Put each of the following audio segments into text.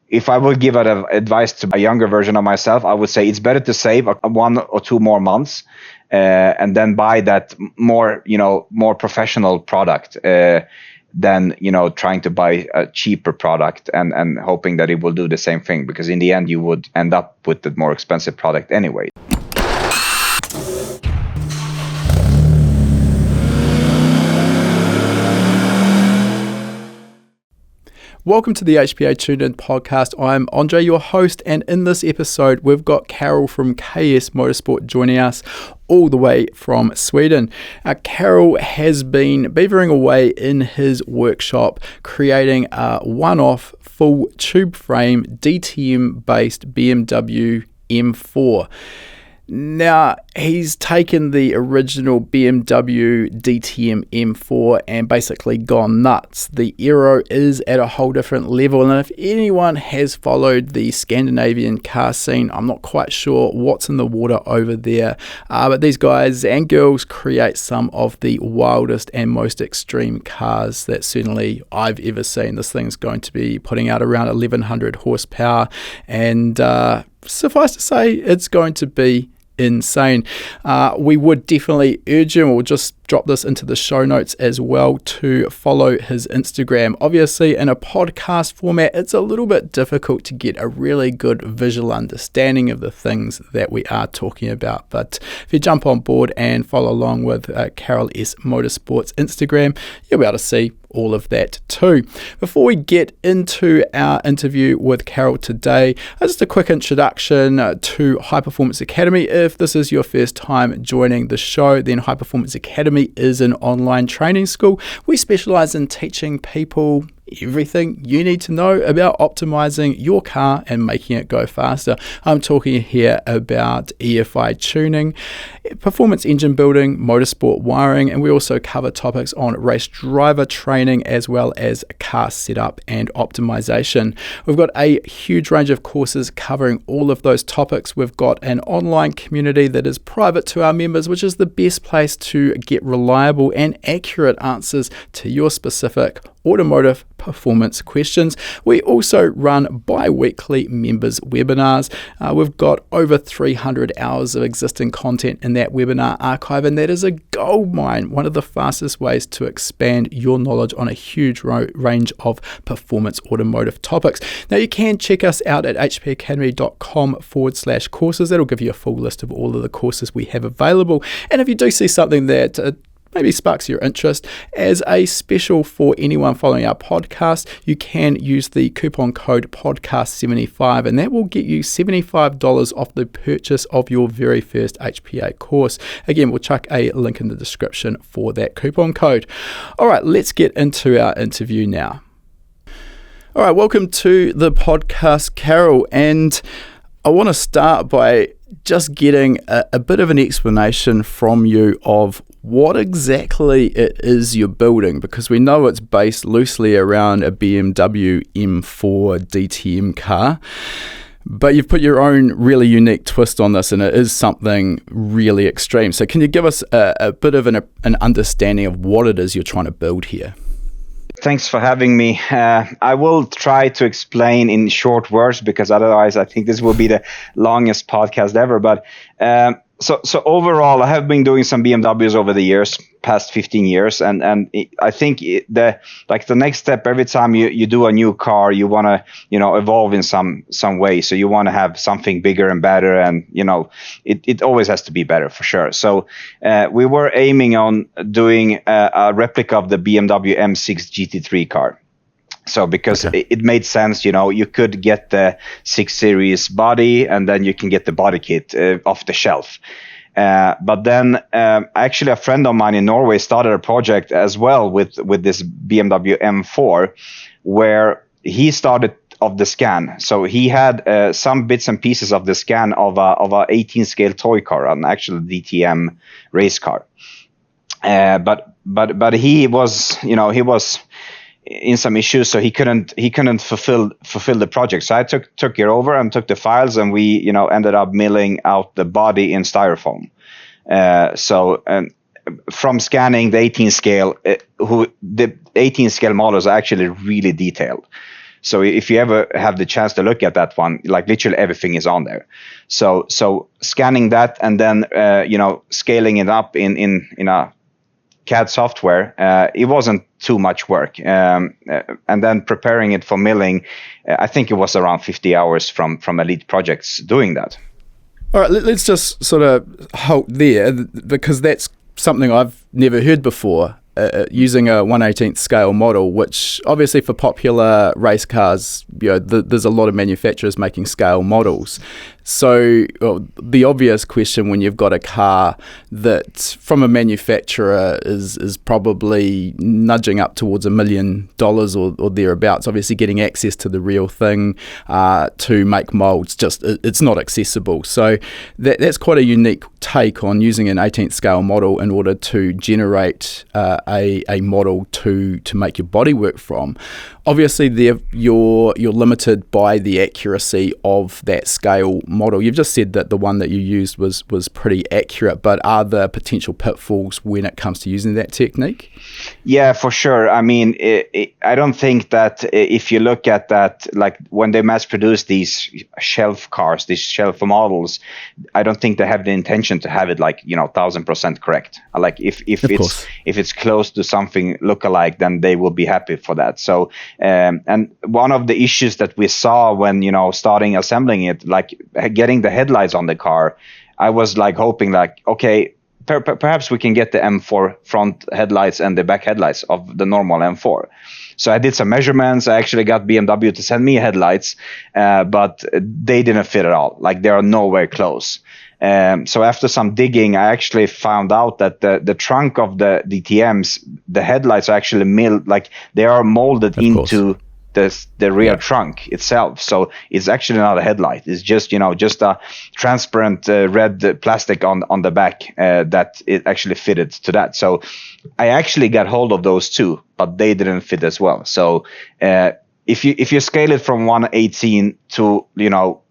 if I would give advice to a younger version of myself, I would say it's better to save 1 or 2 more months and then buy that more professional product than trying to buy a cheaper product and hoping that it will do the same thing, because in the end you would end up with the more expensive product anyway. Welcome to the HPA Tuned In podcast. I'm Andre, your host, and in this episode, we've got Karel from KS Motorsport joining us all the way from Sweden. Karel has been beavering away in his workshop, creating a one-off full tube frame DTM-based BMW M4. Now, he's taken the original BMW DTM M4 and basically gone nuts. The aero is at a whole different level, and if anyone has followed the Scandinavian car scene, I'm not quite sure what's in the water over there, but these guys and girls create some of the wildest and most extreme cars that certainly I've ever seen. This thing's going to be putting out around 1100 horsepower, and suffice to say, it's going to be insane. We would definitely urge him, we'll just drop this into the show notes as well, to follow his Instagram. Obviously, in a podcast format, it's a little bit difficult to get a really good visual understanding of the things that we are talking about. But if you jump on board and follow along with Karel S Motorsports Instagram, you'll be able to see all of that too. Before we get into our interview with Karel today, just a quick introduction to High Performance Academy. If this is your first time joining the show, then High Performance Academy is an online training school. We specialize in teaching people everything you need to know about optimizing your car and making it go faster. I'm talking here about EFI tuning, performance engine building, motorsport wiring, and we also cover topics on race driver training as well as car setup and optimization. We've got a huge range of courses covering all of those topics. We've got an online community that is private to our members, which is the best place to get reliable and accurate answers to your specific automotive performance questions. We also run bi-weekly members webinars. We've got over 300 hours of existing content in that webinar archive, and that is a goldmine, one of the fastest ways to expand your knowledge on a huge range of performance automotive topics. Now, you can check us out at hpacademy.com/courses. That'll give you a full list of all of the courses we have available. And if you do see something that maybe sparks your interest, as a special for anyone following our podcast, you can use the coupon code podcast75, and that will get you $75 off the purchase of your very first HPA course. Again, we'll chuck a link in the description for that coupon code. All right, let's get into our interview now. All right, welcome to the podcast, Karel, and I want to start by just getting a bit of an explanation from you of what exactly it is you're building, because we know it's based loosely around a BMW M4 DTM car, but you've put your own really unique twist on this, and it is something really extreme. So can you give us a bit of an understanding of what it is you're trying to build here? Thanks for having me. I will try to explain in short words, because otherwise I think this will be the longest podcast ever. But so overall, I have been doing some BMWs over the years, past 15 years, and I think the next step, every time you do a new car, you want to evolve in some way. So you want to have something bigger and better, and it always has to be better for sure. So we were aiming on doing a replica of the BMW M6 GT3 car. So because it made sense, you could get the 6 Series body, and then you can get the body kit off the shelf. But then actually a friend of mine in Norway started a project as well with this BMW M4, where he started of the scan. So he had some bits and pieces of the scan of a 18 scale toy car, an actual DTM race car. But he was in some issues, so he couldn't fulfill the project. So I took it over and took the files, and we ended up milling out the body in styrofoam. So from scanning the 18 scale, the 18 scale models are actually really detailed. So if you ever have the chance to look at that one, like literally everything is on there. So scanning that and then scaling it up in a CAD software, it wasn't too much work. And then preparing it for milling, I think it was around 50 hours from Elite Projects doing that. All right, let's just sort of halt there, because that's something I've never heard before. Using a 1/18th scale model, which obviously for popular race cars, there's a lot of manufacturers making scale models. So the obvious question when you've got a car that from a manufacturer is probably nudging up towards $1 million or thereabouts, obviously getting access to the real thing to make molds, it's not accessible. So that's quite a unique take on using an 18th scale model in order to generate a model to make your bodywork from. Obviously, you're limited by the accuracy of that scale model. You've just said that the one that you used was pretty accurate, but are there potential pitfalls when it comes to using that technique? Yeah, for sure. I mean, I don't think that if you look at that, like when they mass produce these shelf cars, these shelf models, I don't think they have the intention to have it like 1,000% correct. Like if it's close to something lookalike, then they will be happy for that. So. And one of the issues that we saw when, starting assembling it, like getting the headlights on the car, I was like hoping like, okay, perhaps we can get the M4 front headlights and the back headlights of the normal M4. So I did some measurements. I actually got BMW to send me headlights, but they didn't fit at all. Like they are nowhere close. So after some digging, I actually found out that the trunk of the DTMs, the headlights are actually milled, like they are molded into the rear trunk itself. So it's actually not a headlight. It's just a transparent red plastic on the back that it actually fitted to that. So I actually got hold of those too, but they didn't fit as well. So if you scale it from 1/18 to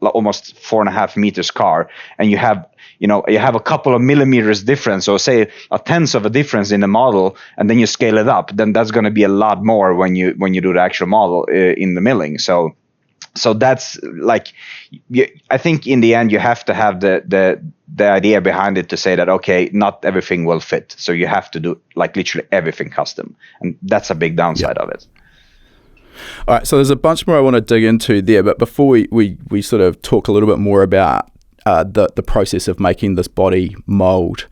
almost 4.5 meters car, and you have a couple of millimeters difference, or say a tenth of a difference in the model, and then you scale it up, then that's going to be a lot more when you do the actual model in the milling. So that's like, I think in the end you have to have the idea behind it to say that, okay, not everything will fit, so you have to do like literally everything custom, and that's a big downside of it. All right, so there's a bunch more I want to dig into there, but before we sort of talk a little bit more about the process of making this body mold,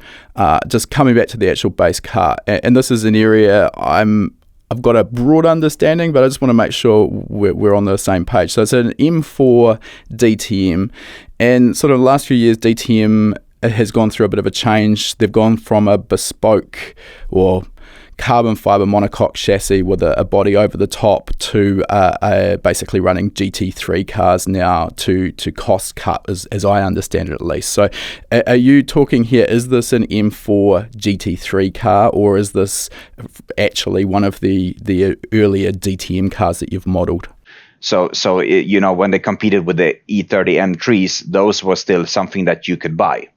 just coming back to the actual base car, and this is an area I've got a broad understanding, but I just want to make sure we're on the same page. So it's an M4 DTM, and sort of the last few years DTM has gone through a bit of a change. They've gone from a bespoke or carbon fiber monocoque chassis with a body over the top to basically running GT3 cars now to cost cut, as I understand it at least. So are you talking here, is this an M4 GT3 car, or is this actually one of the earlier DTM cars that you've modeled? So when they competed with the E90 M3s, those were still something that you could buy.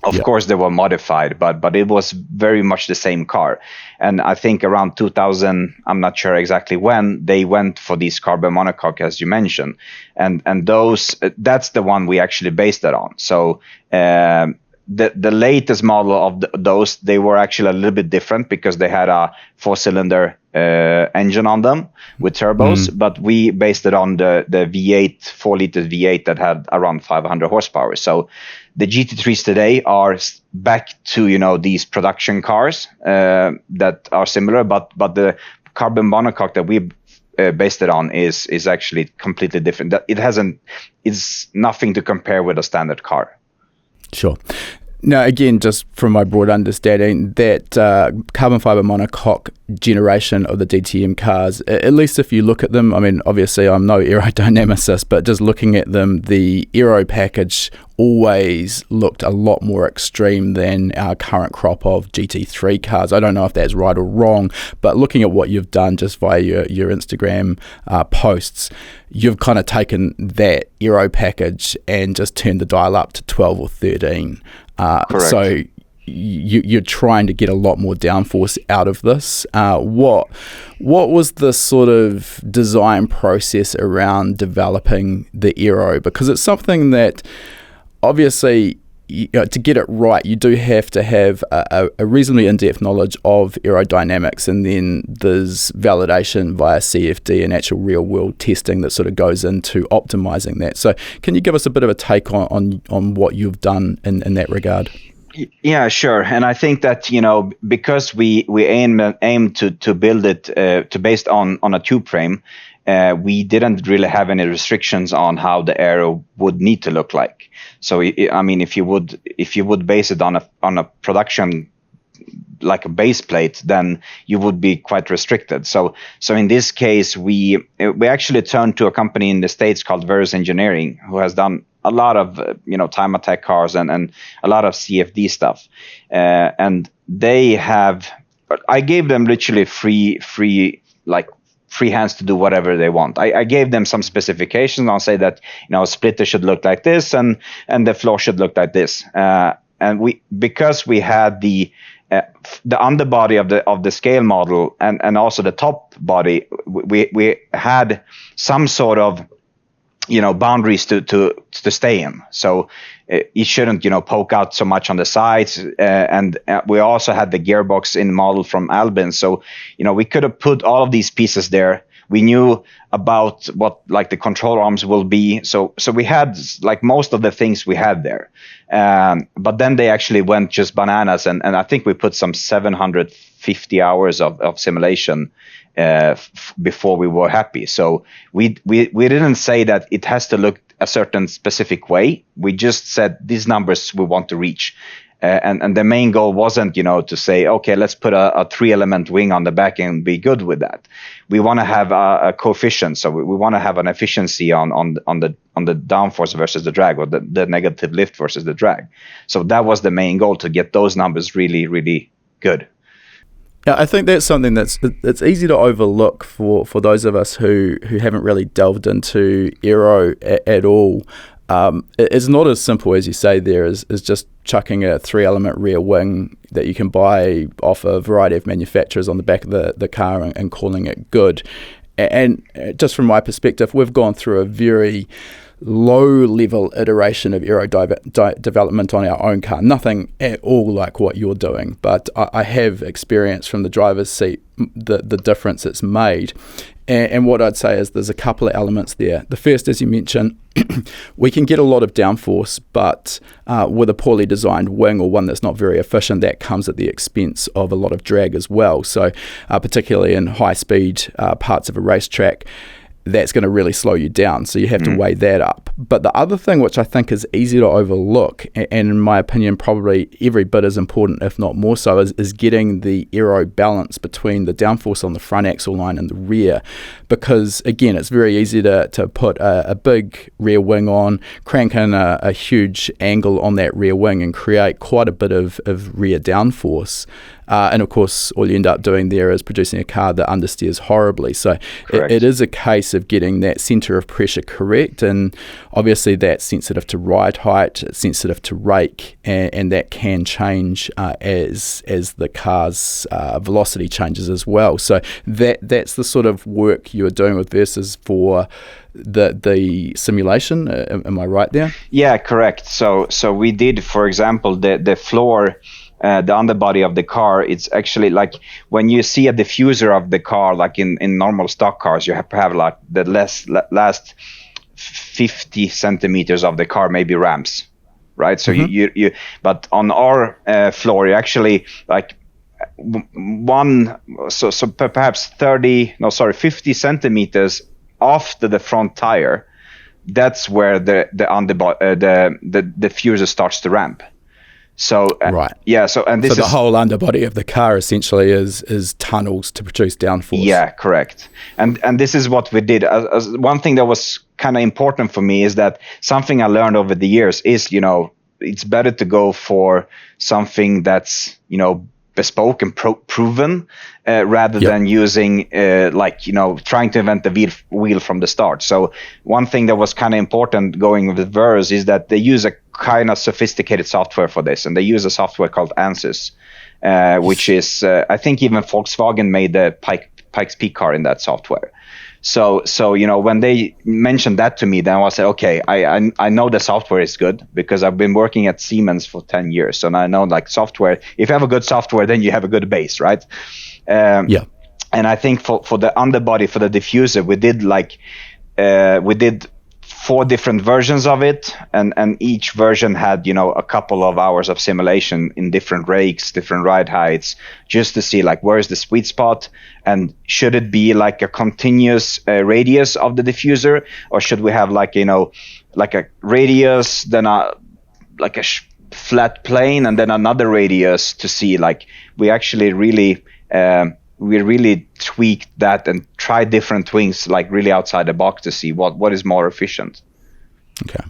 Of course, they were modified, but it was very much the same car. And I think around 2000, I'm not sure exactly when, they went for these carbon monocoque, as you mentioned. And those, that's the one we actually based it on. So the latest model of those, they were actually a little bit different because they had a 4-cylinder engine on them with turbos, but we based it on the V8, 4-liter V8 that had around 500 horsepower. So the GT3s today are back to these production cars that are similar, but the carbon monocoque that we based it on is actually completely different. It's nothing to compare with a standard car. Sure. Now, again, just from my broad understanding, that carbon fiber monocoque generation of the DTM cars, at least if you look at them, I mean, obviously I'm no aerodynamicist, but just looking at them, the aero package always looked a lot more extreme than our current crop of GT3 cars. I don't know if that's right or wrong, but looking at what you've done just via your Instagram posts, you've kind of taken that aero package and just turned the dial up to 12 or 13. Correct. So you're trying to get a lot more downforce out of this. What was the sort of design process around developing the aero? Because it's something that obviously, to get it right, you do have to have a reasonably in-depth knowledge of aerodynamics, and then there's validation via CFD and actual real-world testing that sort of goes into optimizing that. So can you give us a bit of a take on what you've done in that regard? Yeah, sure. And I think that, because we aim to build it to based on a tube frame, we didn't really have any restrictions on how the aero would need to look like. So, I mean, if you would base it on a production, like a base plate, then you would be quite restricted. So in this case, we actually turned to a company in the States called Verus Engineering, who has done a lot of time attack cars and a lot of CFD stuff, and I gave them literally free hands to do whatever they want. I gave them some specifications. I'll say that a splitter should look like this and the floor should look like this, and because we had the underbody of the scale model and also the top body, we had some sort of boundaries to stay in. So it shouldn't poke out so much on the sides, and we also had the gearbox in model from Albin. So we could have put all of these pieces there. We knew about what like the control arms will be. So we had like most of the things we had there. But then they actually went just bananas, and I think we put some 750 hours of simulation before we were happy. So we didn't say that it has to look a certain specific way. We just said these numbers we want to reach. And the main goal wasn't, to say, okay, let's put a 3-element wing on the back and be good with that. We want to have a coefficient, so we want to have an efficiency on the downforce versus the drag, or the negative lift versus the drag. So that was the main goal, to get those numbers really, really good. Yeah, I think that's something it's easy to overlook for those of us who haven't really delved into aero at all. It's not as simple as you say there is just chucking a 3-element rear wing that you can buy off a variety of manufacturers on the back of the car and calling it good. And just from my perspective, we've gone through a very low-level iteration of aero development on our own car. Nothing at all like what you're doing, but I have experience from the driver's seat the difference it's made. And what I'd say is there's a couple of elements there. The first, as you mentioned, we can get a lot of downforce, but with a poorly designed wing or one that's not very efficient, that comes at the expense of a lot of drag as well. So particularly in high-speed parts of a racetrack, that's going to really slow you down. So you have to weigh that up. But the other thing, which I think is easy to overlook, and in my opinion probably every bit as important, if not more so, is getting the aero balance between the downforce on the front axle line and the rear. Because again, it's very easy to put a big rear wing on, crank in a huge angle on that rear wing and create quite a bit of rear downforce. And of course, all you end up doing there is producing a car that understeers horribly. So it is a case of getting that center of pressure correct. And obviously that's sensitive to ride height, it's sensitive to rake, and that can change as the car's velocity changes as well. So that's the sort of work you're doing with Versus for the simulation. Am I right there? Yeah, correct. So we did, for example, the floor, the underbody of the car, it's actually like when you see a diffuser of the car, like in normal stock cars, you have to have like the last 50 centimeters of the car, maybe ramps, right? So you but on our floor, you actually like perhaps 50 centimeters off the front tire. That's where the diffuser starts to ramp. So right, yeah. So the whole underbody of the car essentially is tunnels to produce downforce. Yeah, correct. And this is what we did. As one thing that was kind of important for me is that something I learned over the years is it's better to go for something that's bespoke and proven rather than using trying to invent the wheel from the start. So one thing that was kind of important going with Verus is that they use a kind of sophisticated software for this, and they use a software called ANSYS, which is I think even Volkswagen made the Pikes Peak car in that software. So when they mentioned that to me, then I said, okay, I know the software is good because I've been working at Siemens for 10 years, and I know like software. If you have a good software, then you have a good base, right? Yeah. And I think for the underbody, for the diffuser, we did 4 different versions of it, and each version had a couple of hours of simulation in different rakes, different ride heights, just to see like where is the sweet spot, and should it be like a continuous radius of the diffuser, or should we have like like a radius, then like a flat plane, and then another radius to see like we actually really tweaked that and tried different things like really outside the box to see what is more efficient. Okay.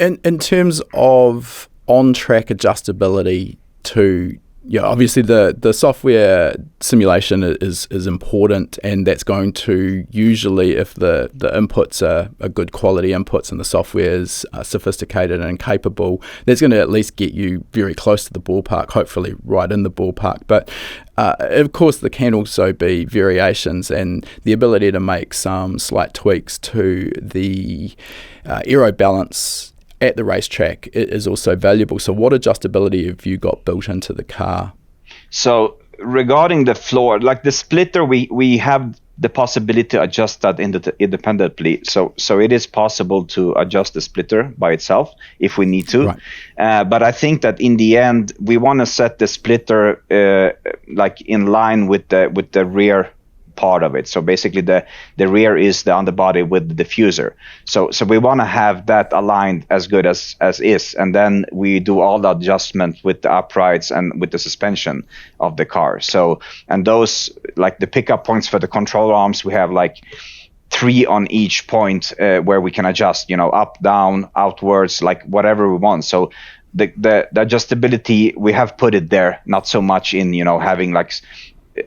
In terms of on-track adjustability to, obviously the software simulation is important, and that's going to usually, if the inputs are good quality inputs and the software is sophisticated and capable, that's going to at least get you very close to the ballpark, hopefully right in the ballpark. But of course, there can also be variations, and the ability to make some slight tweaks to the aero balance at the racetrack is also valuable. So what adjustability have you got built into the car? So regarding the floor, like the splitter, we have the possibility to adjust that independently. So it is possible to adjust the splitter by itself if we need to. Right. But I think that in the end, we want to set the splitter like in line with the rear part of it. So basically the rear is the underbody with the diffuser. So we want to have that aligned as good as is, and then we do all the adjustment with the uprights and with the suspension of the car. So, and those like the pickup points for the control arms, we have like 3 on each point where we can adjust, up, down, outwards, like whatever we want. So the adjustability, we have put it there, not so much in having like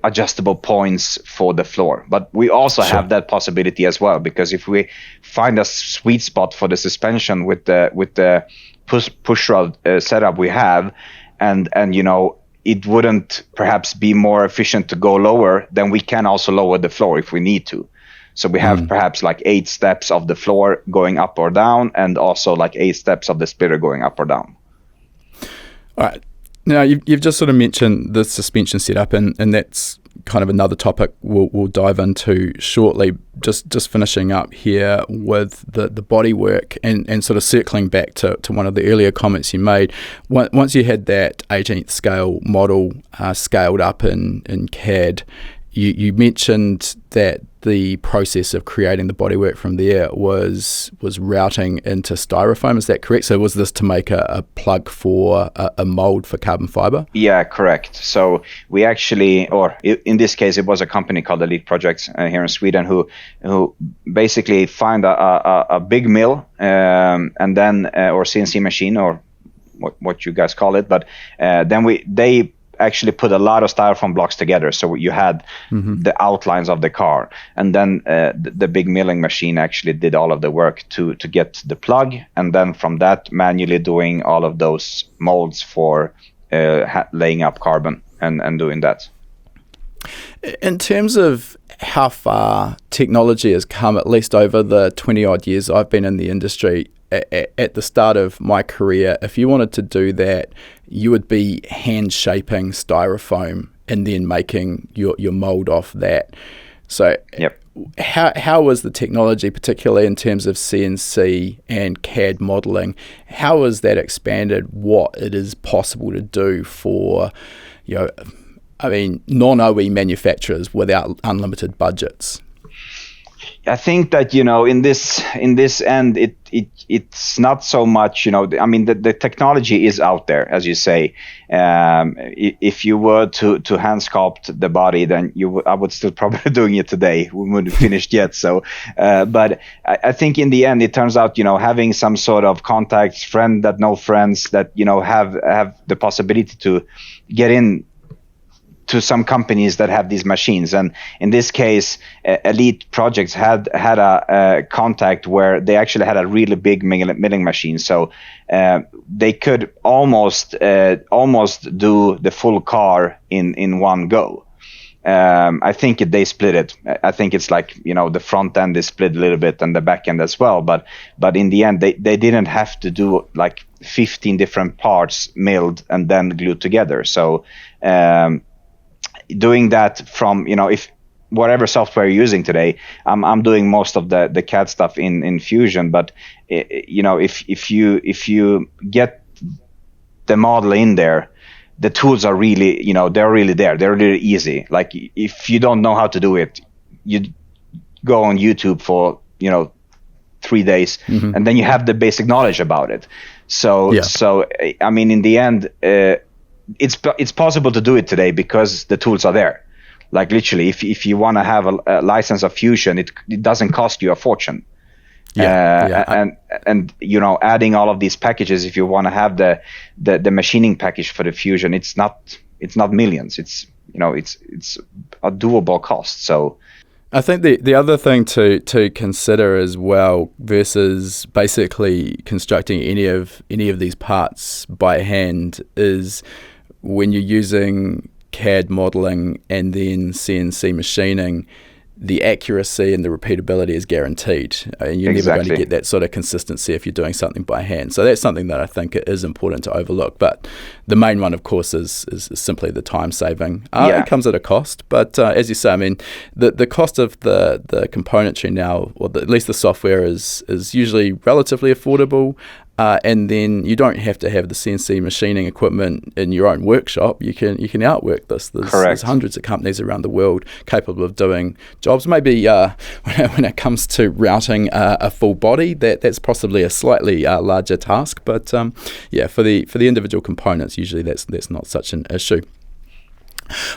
adjustable points for the floor, but we also have that possibility as well, because if we find a sweet spot for the suspension with the push rod setup we have, and it wouldn't perhaps be more efficient to go lower, then we can also lower the floor if we need to. So we have perhaps like 8 steps of the floor going up or down, and also like 8 steps of the splitter going up or down. All right. Now, you've just sort of mentioned the suspension setup, and that's kind of another topic we'll dive into shortly. Just finishing up here with the bodywork and sort of circling back to one of the earlier comments you made. Once you had that 18th scale model scaled up in CAD, you mentioned that the process of creating the bodywork from there was routing into styrofoam. Is that correct? So was this to make a plug for a mold for carbon fiber? Yeah, correct. So we actually, or in this case, it was a company called Elite Projects here in Sweden who basically find a big mill and then or CNC machine, or what you guys call it, but then they actually put a lot of styrofoam blocks together, so you had the outlines of the car, and then the big milling machine actually did all of the work to get the plug, and then from that manually doing all of those molds for laying up carbon and doing that. In terms of how far technology has come, at least over the 20 odd years I've been in the industry, at the start of my career, if you wanted to do that, you would be hand shaping styrofoam and then making your mold off that. So how was the technology, particularly in terms of CNC and CAD modeling, how has that expanded what it is possible to do for, non-OE manufacturers without unlimited budgets? I think that in this end it's not so much the technology is out there, as you say. If you were to hand sculpt the body, then I would still probably doing it today. We wouldn't finished yet. So, but I think in the end it turns out having some sort of contacts, friend that know friends that have the possibility to get in to some companies that have these machines. And in this case, Elite Projects had a contact where they actually had a really big milling machine, so they could almost do the full car in one go. I think they split it. I think it's like, the front end is split a little bit and the back end as well. But in the end, they didn't have to do like 15 different parts milled and then glued together. So doing that from, if whatever software you're using today, I'm doing most of the CAD stuff in Fusion. But if you get the model in there, the tools are really, they're really there. They're really easy. Like if you don't know how to do it, you go on YouTube for, 3 days, and then you have the basic knowledge about it. So I mean, in the end, it's possible to do it today because the tools are there. Like literally, if you want to have a license of Fusion, it doesn't cost you a fortune. And adding all of these packages, if you want to have the machining package for the Fusion, it's not millions. It's it's a doable cost. So I think the other thing to consider as well, versus basically constructing any of these parts by hand, is when you're using CAD modeling and then CNC machining, the accuracy and the repeatability is guaranteed, and you're never going to get that sort of consistency if you're doing something by hand. So that's something that I think is important to overlook. But the main one, of course, is simply the time saving. It comes at a cost, but as you say, I mean, the cost of the componentry now, or at least the software, is usually relatively affordable. And then you don't have to have the CNC machining equipment in your own workshop. You can outwork this. There's hundreds of companies around the world capable of doing jobs. Maybe when it comes to routing a full body, that's possibly a slightly larger task. But for the individual components, usually that's not such an issue.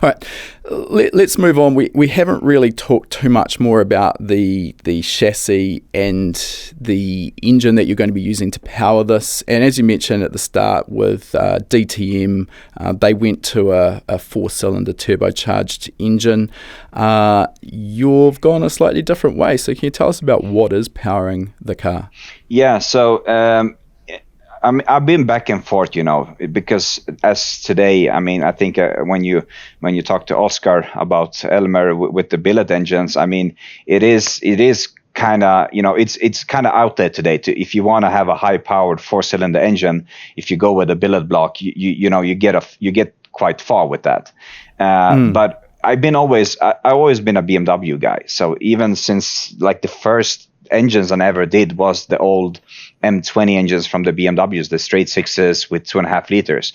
All right, let's move on. We haven't really talked too much more about the chassis and the engine that you're going to be using to power this. And as you mentioned at the start with DTM, they went to a 4-cylinder turbocharged engine. You've gone a slightly different way. So can you tell us about what is powering the car? Yeah, so I've been back and forth, because as today, I mean, I think when you talk to Oscar about Elmer with the billet engines, I mean, it is kind of, it's kind of out there today. If you want to have a high-powered 4-cylinder engine, if you go with a billet block, you get quite far with that. But I've always been a BMW guy. So even since like the first engines I ever did was the old M20 engines from the BMWs, the straight sixes with 2.5 liters.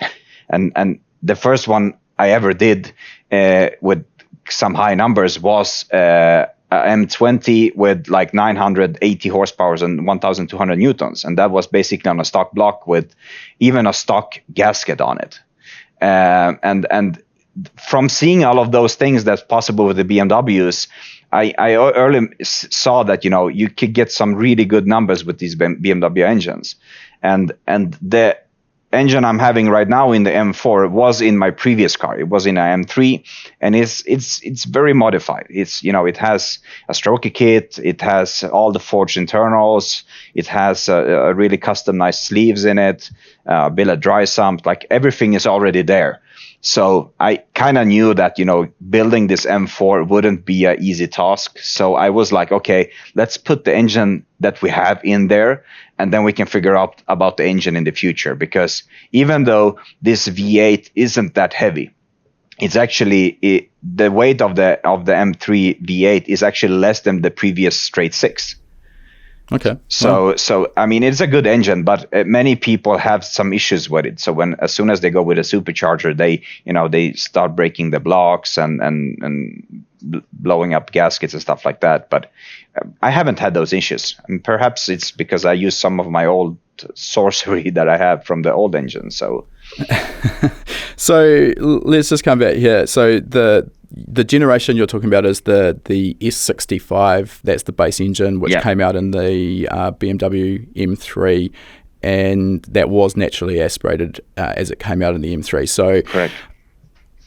And the first one I ever did with some high numbers was a M20 with like 980 horsepower and 1,200 newtons. And that was basically on a stock block with even a stock gasket on it. And from seeing all of those things that's possible with the BMWs, I early saw that you could get some really good numbers with these BMW engines, and the engine I'm having right now in the M4 was in my previous car. It was in a M3, and it's very modified. It has a strokey kit, it has all the forged internals, it has a really customized sleeves in it, billet dry sump, like everything is already there. So I kind of knew that, building this M4 wouldn't be an easy task. So I was like, okay, let's put the engine that we have in there, and then we can figure out about the engine in the future. Because even though this V8 isn't that heavy, it's actually the weight of the M3 V8 is actually less than the previous straight six. Okay. So I mean, it's a good engine, but many people have some issues with it. So as soon as they go with a supercharger, they start breaking the blocks and blowing up gaskets and stuff like that. But I haven't had those issues. And perhaps it's because I use some of my old sorcery that I have from the old engine. So let's just come back here. So the generation you're talking about is the S65. That's the base engine, which came out in the BMW M3, and that was naturally aspirated as it came out in the M3. So correct.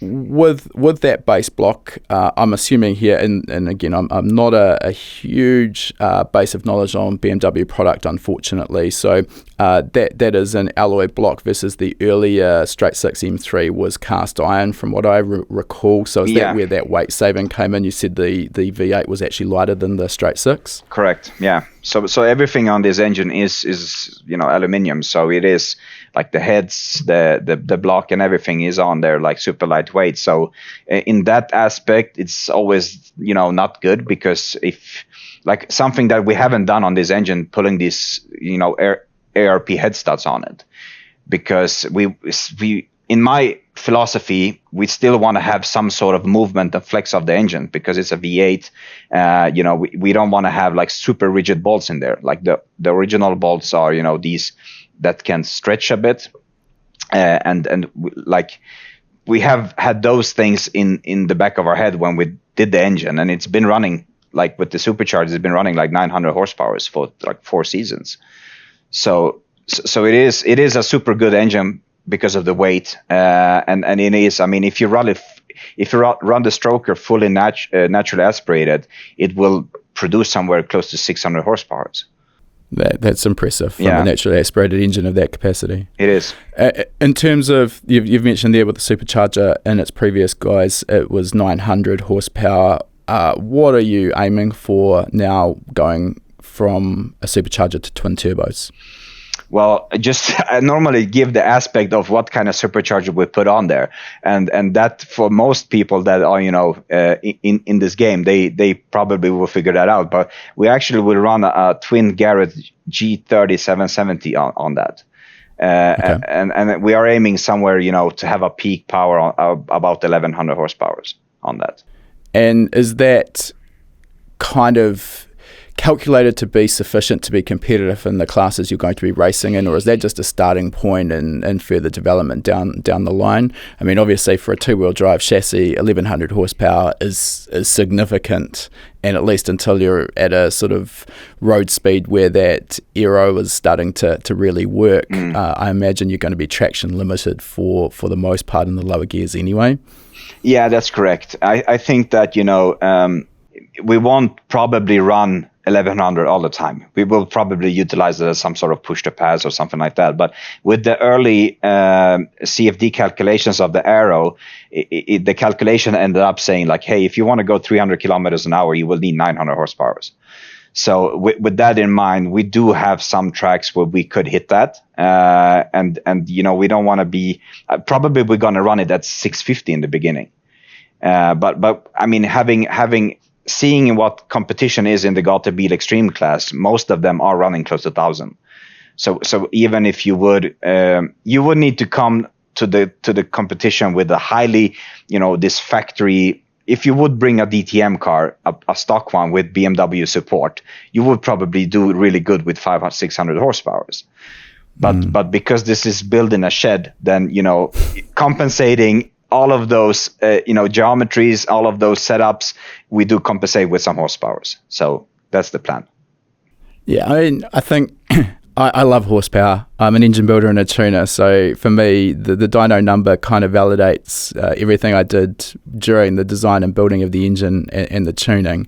with that base block, I'm assuming here, and again, I'm not a huge base of knowledge on BMW product, unfortunately. So that is an alloy block versus the earlier straight six M3 was cast iron, from what I recall. So is that where that weight saving came in? You said the V8 was actually lighter than the straight six. Correct. Yeah. So everything on this engine is aluminium. So it is like the heads, the block, and everything is on there like super lightweight. So in that aspect, it's always not good, because if like something that we haven't done on this engine, pulling these ARP head studs on it, because we in my philosophy, we still want to have some sort of movement and flex of the engine, because it's a V8. We don't want to have like super rigid bolts in there. Like the original bolts are, these that can stretch a bit, and we have had those things in the back of our head when we did the engine, and it's been running like with the superchargers. It's been running like 900 horsepower for like 4 seasons. So it is a super good engine because of the weight, and it is. I mean, if you run the stroker fully naturally aspirated, it will produce somewhere close to 600 horsepower. That's impressive from a naturally aspirated engine of that capacity. It is. In terms of, you've mentioned there with the supercharger in its previous guise, it was 900 horsepower. What are you aiming for now, going from a supercharger to twin turbos? Well, I normally give the aspect of what kind of supercharger we put on there, and that for most people that are in this game, they probably will figure that out. But we actually will run a twin Garrett G30 770 on that, okay. and we are aiming somewhere to have a peak power on about 1100 horsepower on that. And is that kind of calculated to be sufficient to be competitive in the classes you're going to be racing in, or is that just a starting point and further development down the line? I mean, obviously for a two-wheel drive chassis, 1100 horsepower is significant, and at least until you're at a sort of road speed where that aero is starting to really work, I imagine you're going to be traction limited for the most part in the lower gears anyway. Yeah, that's correct. I think that we won't probably run 1100 all the time. We will probably utilize it as some sort of push to pass or something like that. But with the early CFD calculations of the aero, the calculation ended up saying like, hey, if you want to go 300 kilometers an hour, you will need 900 horsepower. So with that in mind, we do have some tracks where we could hit that, and we don't want to be. Probably we're going to run it at 650 in the beginning, but I mean seeing what competition is in the Gatubil Extreme class, most of them are running close to 1,000. So even if you would need to come to the competition with a highly, this factory. If you would bring a DTM car, a stock one with BMW support, you would probably do really good with 500-600 horsepower. But because this is built in a shed, then compensating all of those geometries, all of those setups, we do compensate with some horsepower. So that's the plan. Yeah, I mean, I think I love horsepower. I'm an engine builder and a tuner, so for me, the dyno number kind of validates everything I did during the design and building of the engine and the tuning.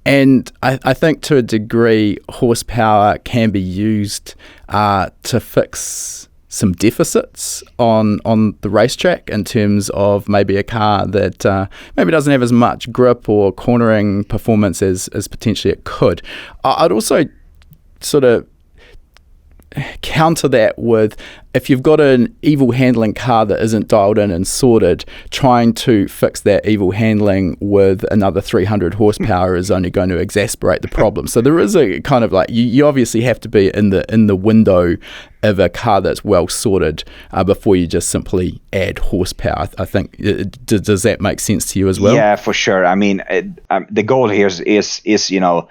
And I think to a degree, horsepower can be used to fix some deficits on the racetrack in terms of maybe a car that maybe doesn't have as much grip or cornering performance as potentially it could. I'd also sort of counter that with, if you've got an evil handling car that isn't dialed in and sorted, trying to fix that evil handling with another 300 horsepower is only going to exacerbate the problem. So there is a kind of like, you obviously have to be in the window of a car that's well sorted before you just simply add horsepower. I think, does that make sense to you as well? Yeah, for sure. I mean, the goal here is the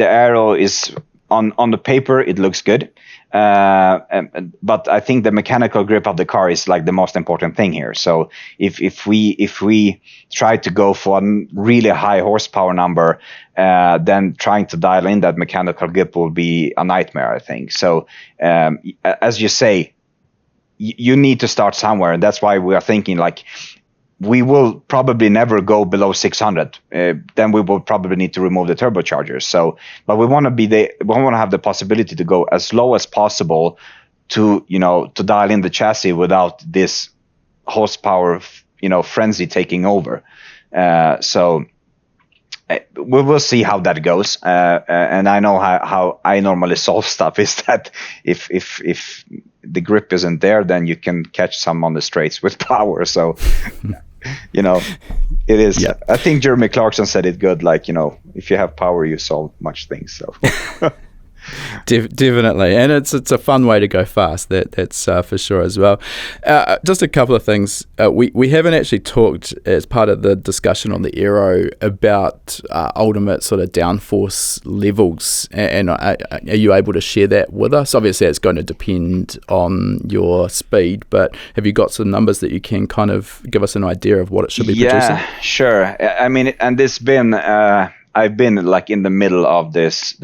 aero is on the paper, it looks good. But I think the mechanical grip of the car is like the most important thing here. So if we try to go for a really high horsepower number, then trying to dial in that mechanical grip will be a nightmare, I think. So as you say, you need to start somewhere, and that's why we are thinking like we will probably never go below 600. Then we will probably need to remove the turbochargers. So, but we want to have the possibility to go as low as possible to dial in the chassis without this horsepower, frenzy taking over. So we will see how that goes. And I know how I normally solve stuff is that if the grip isn't there, then you can catch some on the straights with power. So, it is. Yeah. I think Jeremy Clarkson said it good. Like, if you have power, you solve much things. So. Definitely, and it's a fun way to go fast. That's for sure as well. Just a couple of things. We haven't actually talked as part of the discussion on the aero about ultimate sort of downforce levels. And are you able to share that with us? Obviously, it's going to depend on your speed, but have you got some numbers that you can kind of give us an idea of what it should be producing? Yeah, sure. I mean, and this been I've been like in the middle of this.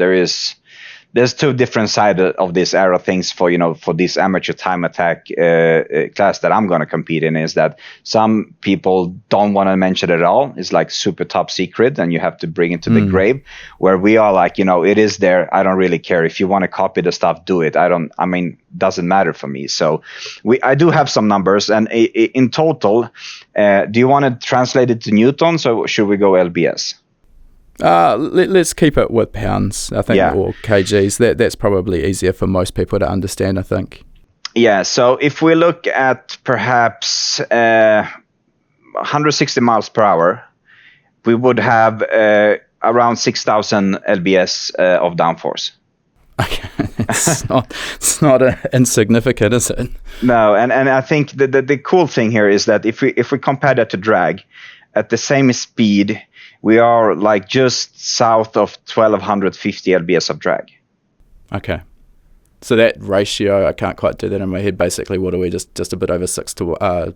There's two different sides of this aero things for this amateur time attack class that I'm going to compete in. Is that some people don't want to mention it at all. It's like super top secret and you have to bring it to the grave, where we are like, it is there. I don't really care. If you want to copy the stuff, do it. Doesn't matter for me. So I do have some numbers, and in total, do you want to translate it to newtons or should we go LBS? Let's keep it with pounds, I think, or kgs. That's probably easier for most people to understand, I think. Yeah, so if we look at perhaps 160 miles per hour, we would have around 6,000 lbs of downforce. Okay, it's not insignificant, is it? No, and I think the cool thing here is that if we compare that to drag, at the same speed, we are like just south of 1,250 lbs of drag. Okay. So that ratio, I can't quite do that in my head. Basically, what are we, just a bit over 6 to 1,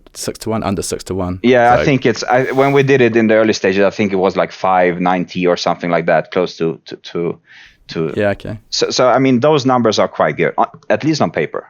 under 6 to 1? Yeah, so. I think when we did it in the early stages, I think it was like 590 or something like that, close to. Yeah, okay. So I mean, those numbers are quite good, at least on paper.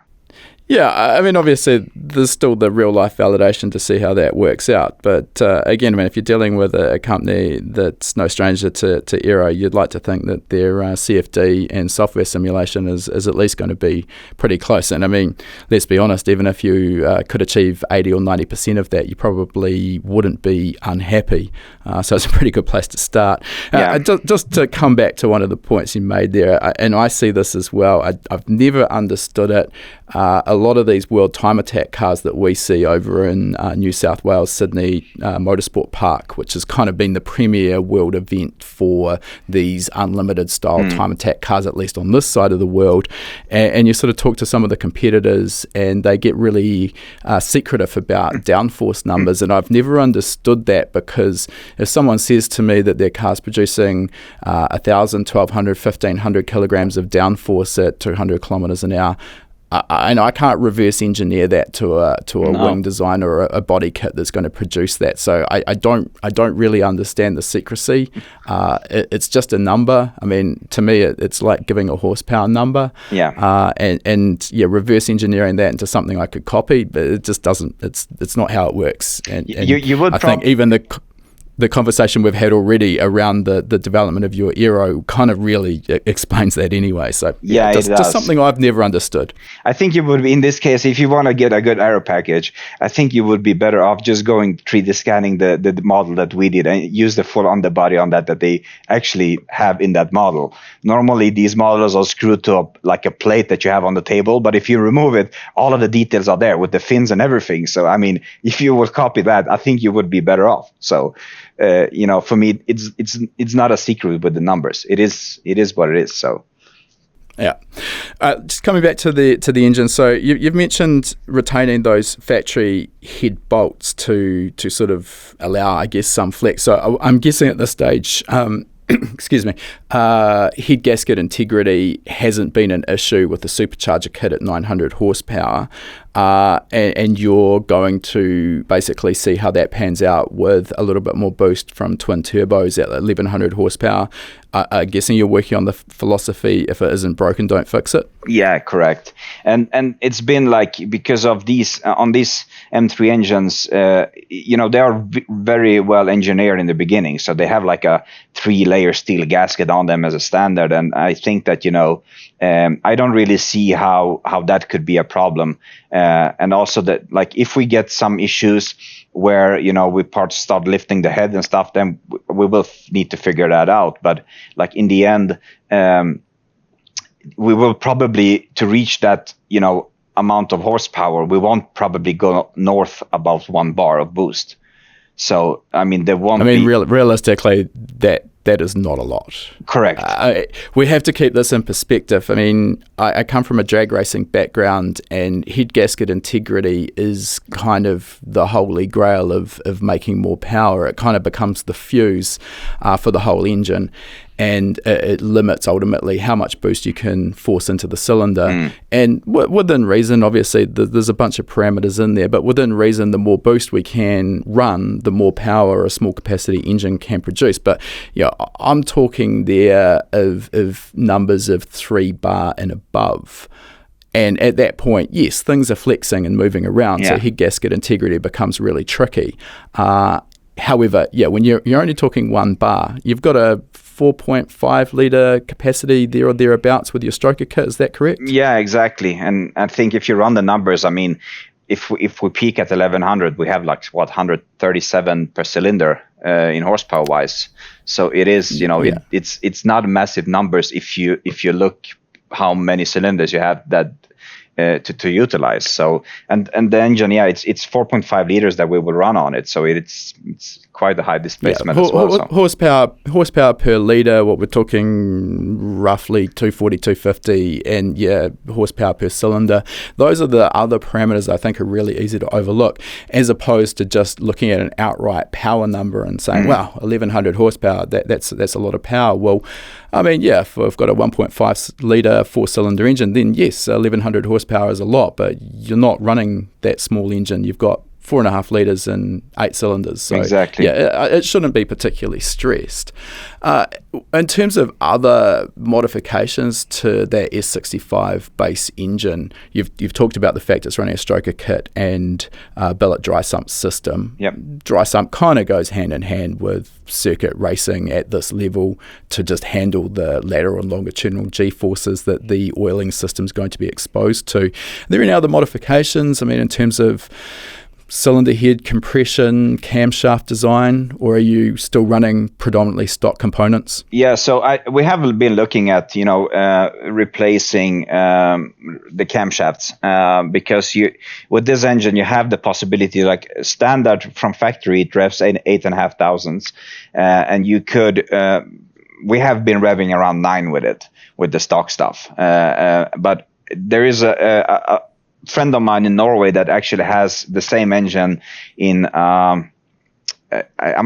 Yeah, I mean, obviously, there's still the real-life validation to see how that works out. But again, I mean, if you're dealing with a company that's no stranger to aero, you'd like to think that their CFD and software simulation is at least going to be pretty close. And I mean, let's be honest, even if you could achieve 80 or 90% of that, you probably wouldn't be unhappy. So it's a pretty good place to start. Just to come back to one of the points you made there, and I see this as well, I've never understood it. A lot of these World Time Attack cars that we see over in New South Wales, Sydney Motorsport Park, which has kind of been the premier world event for these unlimited style time attack cars, at least on this side of the world. And you sort of talk to some of the competitors and they get really secretive about downforce numbers. And I've never understood that, because if someone says to me that their car's producing 1,000, 1,200, 1,500 kilograms of downforce at 200 kilometers an hour, I can't reverse engineer that to a wing design or a body kit that's going to produce that. So I don't really understand the secrecy. It's just a number. I mean, to me, it's like giving a horsepower number. Yeah. And reverse engineering that into something I could copy, but it just doesn't. It's not how it works. And you would. I think even the conversation we've had already around the development of your aero kind of really explains that anyway. So just something I've never understood. I think you would be, in this case, if you want to get a good aero package, I think you would be better off just going 3D scanning the model that we did and use the full underbody on that they actually have in that model. Normally, these models are screwed to like a plate that you have on the table, but if you remove it, all of the details are there with the fins and everything. So, I mean, if you would copy that, I think you would be better off. So, for me, it's not a secret with the numbers. It is what it is. So, yeah. Just coming back to the engine. So you've mentioned retaining those factory head bolts to sort of allow, I guess, some flex. So I'm guessing at this stage, excuse me, head gasket integrity hasn't been an issue with the supercharger kit at 900 horsepower. and you're going to basically see how that pans out with a little bit more boost from twin turbos at 1100 horsepower. I'm guessing you're working on the philosophy, if it isn't broken, don't fix it. Yeah, correct. And it's been like, because of these on these M3 engines, they are very well engineered in the beginning, so they have like a 3-layer steel gasket on them as a standard, and I think that I don't really see how that could be a problem, and also that, like, if we get some issues where we start lifting the head and stuff, then we will need to figure that out. But like in the end, we will probably, to reach that amount of horsepower, we won't probably go north above 1 bar of boost. So I mean, realistically, that is not a lot. Correct. We have to keep this in perspective. I mean, I come from a drag racing background, and head gasket integrity is kind of the holy grail of making more power. It kind of becomes the fuse for the whole engine, and it limits ultimately how much boost you can force into the cylinder. And within reason, obviously, there's a bunch of parameters in there, but within reason, the more boost we can run, the more power a small capacity engine can produce. But I'm talking there of numbers of 3 bar and above. And at that point, yes, things are flexing and moving around, so head gasket integrity becomes really tricky. However, when you're only talking 1 bar, you've got a 4.5 litre capacity there or thereabouts with your stroker kit. Is that correct? Yeah, exactly. And I think if you run the numbers, I mean, if we peak at 1100, we have 137 per cylinder in horsepower wise. So it is, it's not massive numbers if you look how many cylinders you have that to utilize. So and the engine, it's 4.5 liters that we will run on it. So it's quite a high displacement as well. So. Horsepower per litre, what we're talking roughly 240, 250, and horsepower per cylinder. Those are the other parameters I think are really easy to overlook, as opposed to just looking at an outright power number and saying, wow, 1100 horsepower, that's a lot of power. Well, I mean, if we've got a 1.5 litre 4-cylinder engine, then yes, 1100 horsepower is a lot, but you're not running that small engine. You've got 4.5 litres and 8 cylinders. So, exactly. It shouldn't be particularly stressed. In terms of other modifications to that S65 base engine, you've talked about the fact it's running a stroker kit and billet dry sump system. Yep. Dry sump kind of goes hand in hand with circuit racing at this level to just handle the lateral and longitudinal G-forces that the oiling system is going to be exposed to. Are there any other modifications, I mean, in terms of cylinder head compression, camshaft design, or are you still running predominantly stock components? Yeah, so we have been looking at replacing the camshafts because with this engine you have the possibility, like standard from factory it revs 8,500, and you could we have been revving around 9 with the stock stuff, but there is a friend of mine in Norway that actually has the same engine in I'm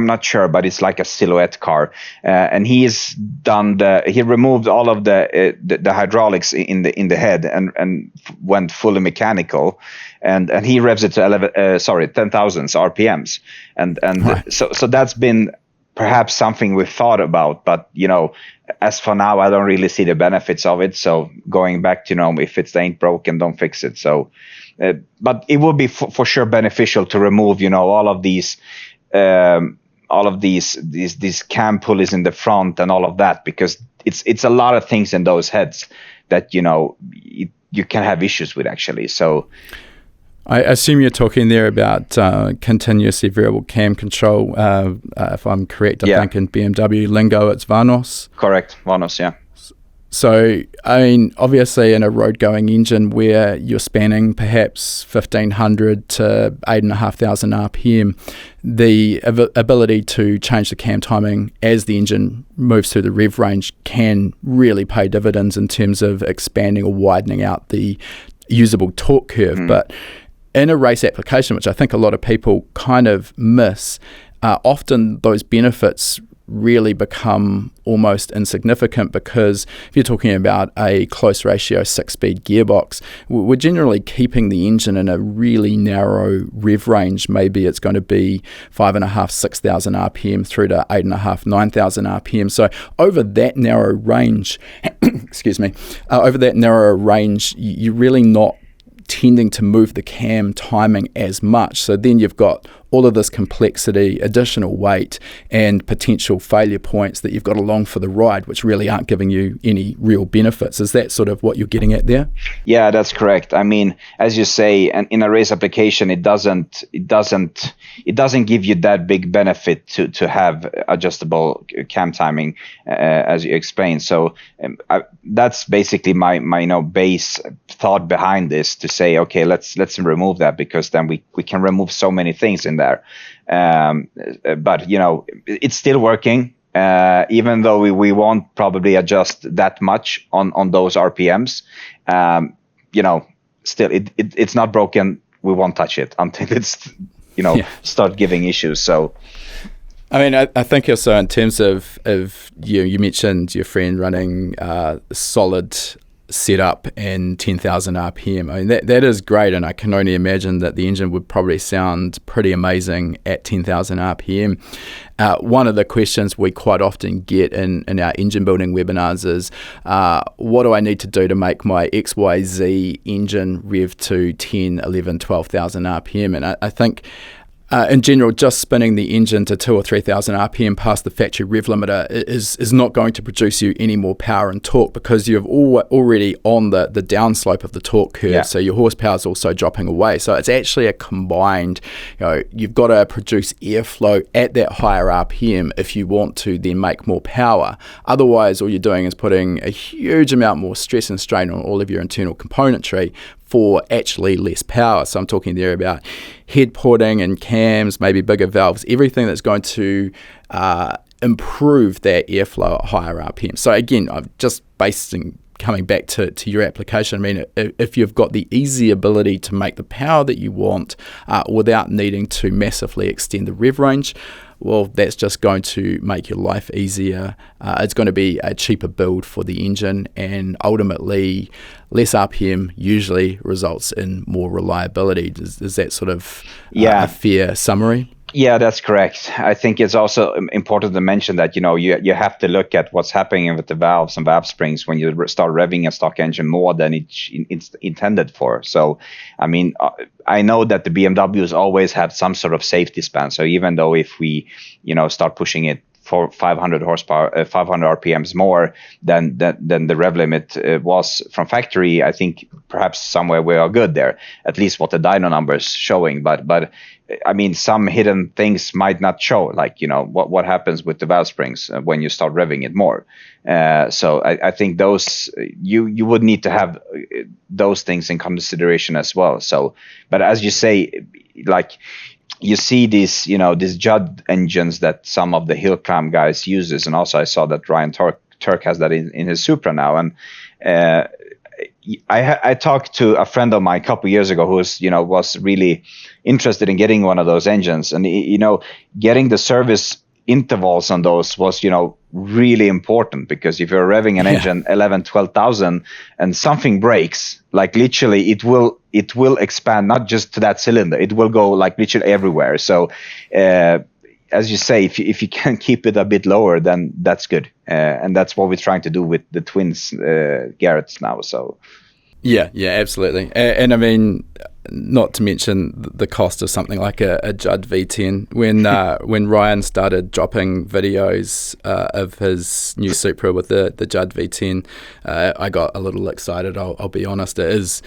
not sure, but it's like a silhouette car, and he removed all of the hydraulics in the head and went fully mechanical, and he revs it to 10,000 RPMs, and right. So that's been perhaps something we've thought about, but as for now, I don't really see the benefits of it. So going back to, if it ain't broken, don't fix it. So, but it will be for sure beneficial to remove, all of these cam pulleys in the front and all of that, because it's a lot of things in those heads that, you can have issues with actually. So. I assume you're talking there about continuously variable cam control. If I'm correct, I think in BMW lingo it's Vanos. Correct, Vanos, yeah. So, I mean, obviously in a road-going engine where you're spanning perhaps 1,500 to 8,500 RPM, the ability to change the cam timing as the engine moves through the rev range can really pay dividends in terms of expanding or widening out the usable torque curve. But in a race application, which I think a lot of people kind of miss, often those benefits really become almost insignificant, because if you're talking about a close ratio 6-speed gearbox, we're generally keeping the engine in a really narrow rev range. Maybe it's going to be 5.5, 6,000 RPM through to 8.5, 9,000 RPM. So over that narrow range, you're really not tending to move the cam timing as much. So then you've got all of this complexity, additional weight, and potential failure points that you've got along for the ride, which really aren't giving you any real benefits. Is that sort of what you're getting at there? Yeah, that's correct. I mean, as you say, and in a race application, it doesn't give you that big benefit to have adjustable cam timing, as you explained. So that's basically my base thought behind this, to say, okay, let's remove that, because then we can remove so many things in there. But it's still working, even though we won't probably adjust that much on those RPMs. Still it's not broken. We won't touch it until it's start giving issues. So I mean, I think also in terms of you mentioned your friend running solid setup and 10,000 RPM. I mean, that is great, and I can only imagine that the engine would probably sound pretty amazing at 10,000 RPM. One of the questions we quite often get in our engine building webinars is, what do I need to do to make my XYZ engine rev to 10, 11, 12,000 RPM? And I think in general, just spinning the engine to 2,000 or 3,000 RPM past the factory rev limiter is not going to produce you any more power and torque, because you're already on the downslope of the torque curve. Yeah. So your horsepower is also dropping away. So it's actually a combined, you've got to produce airflow at that higher RPM if you want to then make more power. Otherwise, all you're doing is putting a huge amount more stress and strain on all of your internal componentry for actually less power. So I'm talking there about head porting and cams, maybe bigger valves, everything that's going to improve that airflow at higher RPM. So again, I'm just coming back to your application. I mean, if you've got the easy ability to make the power that you want without needing to massively extend the rev range, well, that's just going to make your life easier. It's going to be a cheaper build for the engine, and ultimately less RPM usually results in more reliability. Is that sort of a fair summary? Yeah, that's correct. I think it's also important to mention that you have to look at what's happening with the valves and valve springs when you start revving a stock engine more than it's intended for. So, I mean, I know that the BMWs always have some sort of safety span. So even though if we start pushing it for 500 horsepower, 500 RPMs more than the rev limit was from factory, I think perhaps somewhere we are good there. At least what the dyno numbers showing. But I mean, some hidden things might not show, like what happens with the valve springs when you start revving it more. So I think those you would need to have those things in consideration as well. So, but as you say, like, you see these Judd engines that some of the hill climb guys uses, and also I saw that Ryan Turk has that in his Supra now. And I talked to a friend of mine a couple of years ago who was really interested in getting one of those engines, and getting the service intervals on those was really important, because if you're revving an engine 11,000-12,000 and something breaks, like literally it will expand not just to that cylinder, it will go like literally everywhere. So as you say, if you can keep it a bit lower, then that's good, and that's what we're trying to do with the twins Garretts now. So yeah, absolutely. And I mean, not to mention the cost of something like a Judd V10. When Ryan started dropping videos of his new Supra with the Judd V10, I got a little excited. I'll be honest. It is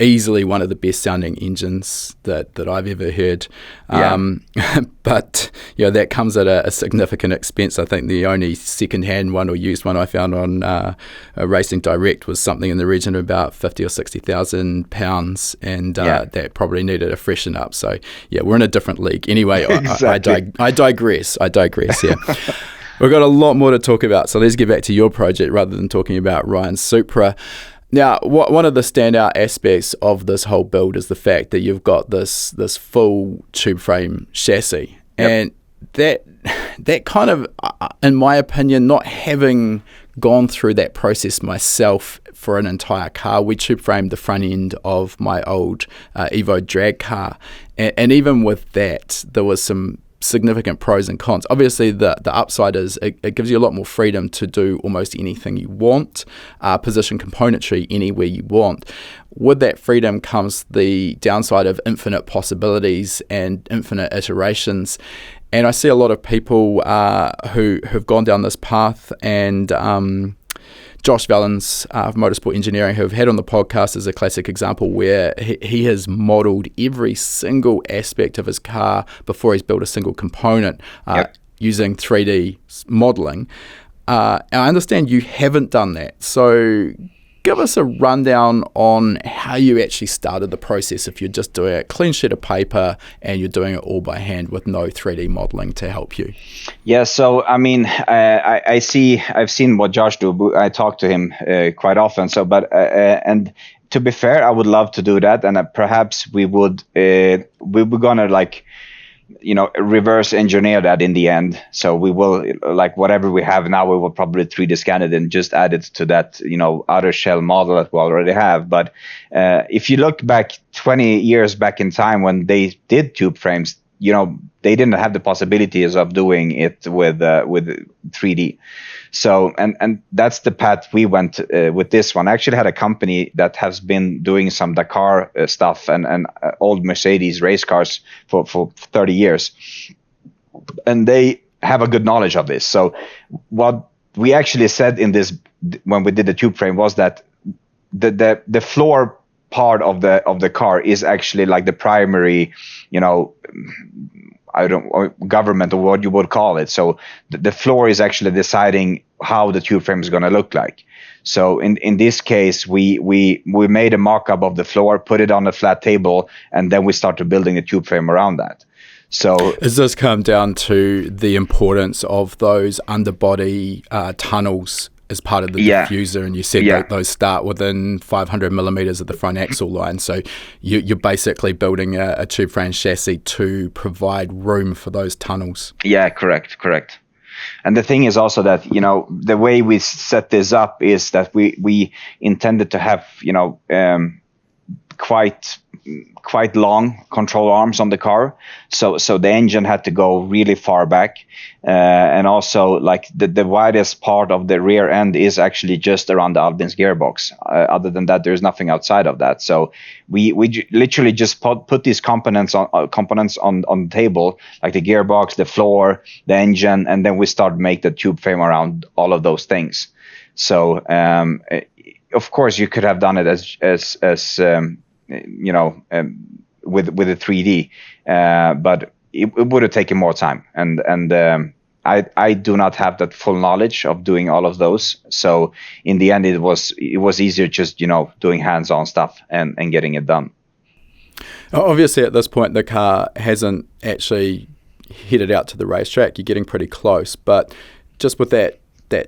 easily one of the best sounding engines that I've ever heard. But that comes at a significant expense. I think the only second-hand one or used one I found on Racing Direct was something in the region of about 50 or 60,000 pounds, and that probably needed a freshen up. So we're in a different league. Anyway, exactly. I digress. Yeah. We've got a lot more to talk about, so let's get back to your project rather than talking about Ryan's Supra. Now, one of the standout aspects of this whole build is the fact that you've got this full tube frame chassis. Yep. And that kind of, in my opinion, not having gone through that process myself for an entire car, we tube framed the front end of my old Evo drag car, and even with that, there was some significant pros and cons. Obviously, the upside is it gives you a lot more freedom to do almost anything you want, position componentry anywhere you want. With that freedom comes the downside of infinite possibilities and infinite iterations. And I see a lot of people who've gone down this path, and Josh Valens of Motorsport Engineering, who I've had on the podcast, is a classic example where he has modelled every single aspect of his car before he's built a single component using 3D modelling. And I understand you haven't done that. So give us a rundown on how you actually started the process if you're just doing a clean sheet of paper and you're doing it all by hand with no 3D modeling to help you. Yeah, so I mean, I've seen what Josh do. I talk to him quite often. So, but and to be fair, I would love to do that, and perhaps we were gonna reverse engineer that in the end. So we will, like whatever we have now, we will probably 3D scan it and just add it to that, outer shell model that we already have. But if you look back 20 years back in time when they did tube frames, they didn't have the possibilities of doing it with 3D. So, and that's the path we went with this one. I actually had a company that has been doing some Dakar stuff and old Mercedes race cars for 30 years. And they have a good knowledge of this. So what we actually said in this, when we did the tube frame, was that the floor part of the car is actually like the primary, government, or what you would call it. So the floor is actually deciding how the tube frame is going to look like. So in this case, we made a mock-up of the floor, put it on a flat table, and then we started building the tube frame around that. So does this come down to the importance of those underbody tunnels as part of the diffuser, and you said that those start within 500 millimeters of the front axle line, so you're basically building a tube frame chassis to provide room for those tunnels? Yeah, correct. And the thing is also that, the way we set this up is that we intended to have, quite long control arms on the car. So the engine had to go really far back. And also, like, the widest part of the rear end is actually just around the Albin's gearbox. Other than that, there's nothing outside of that. So we literally just put these components on the table, like the gearbox, the floor, the engine, and then we start make the tube frame around all of those things. So of course you could have done it as with a 3D, but it would have taken more time, and I do not have that full knowledge of doing all of those. So in the end, it was easier just doing hands-on stuff and getting it done. Obviously, at this point, the car hasn't actually headed out to the racetrack. You're getting pretty close, but just with that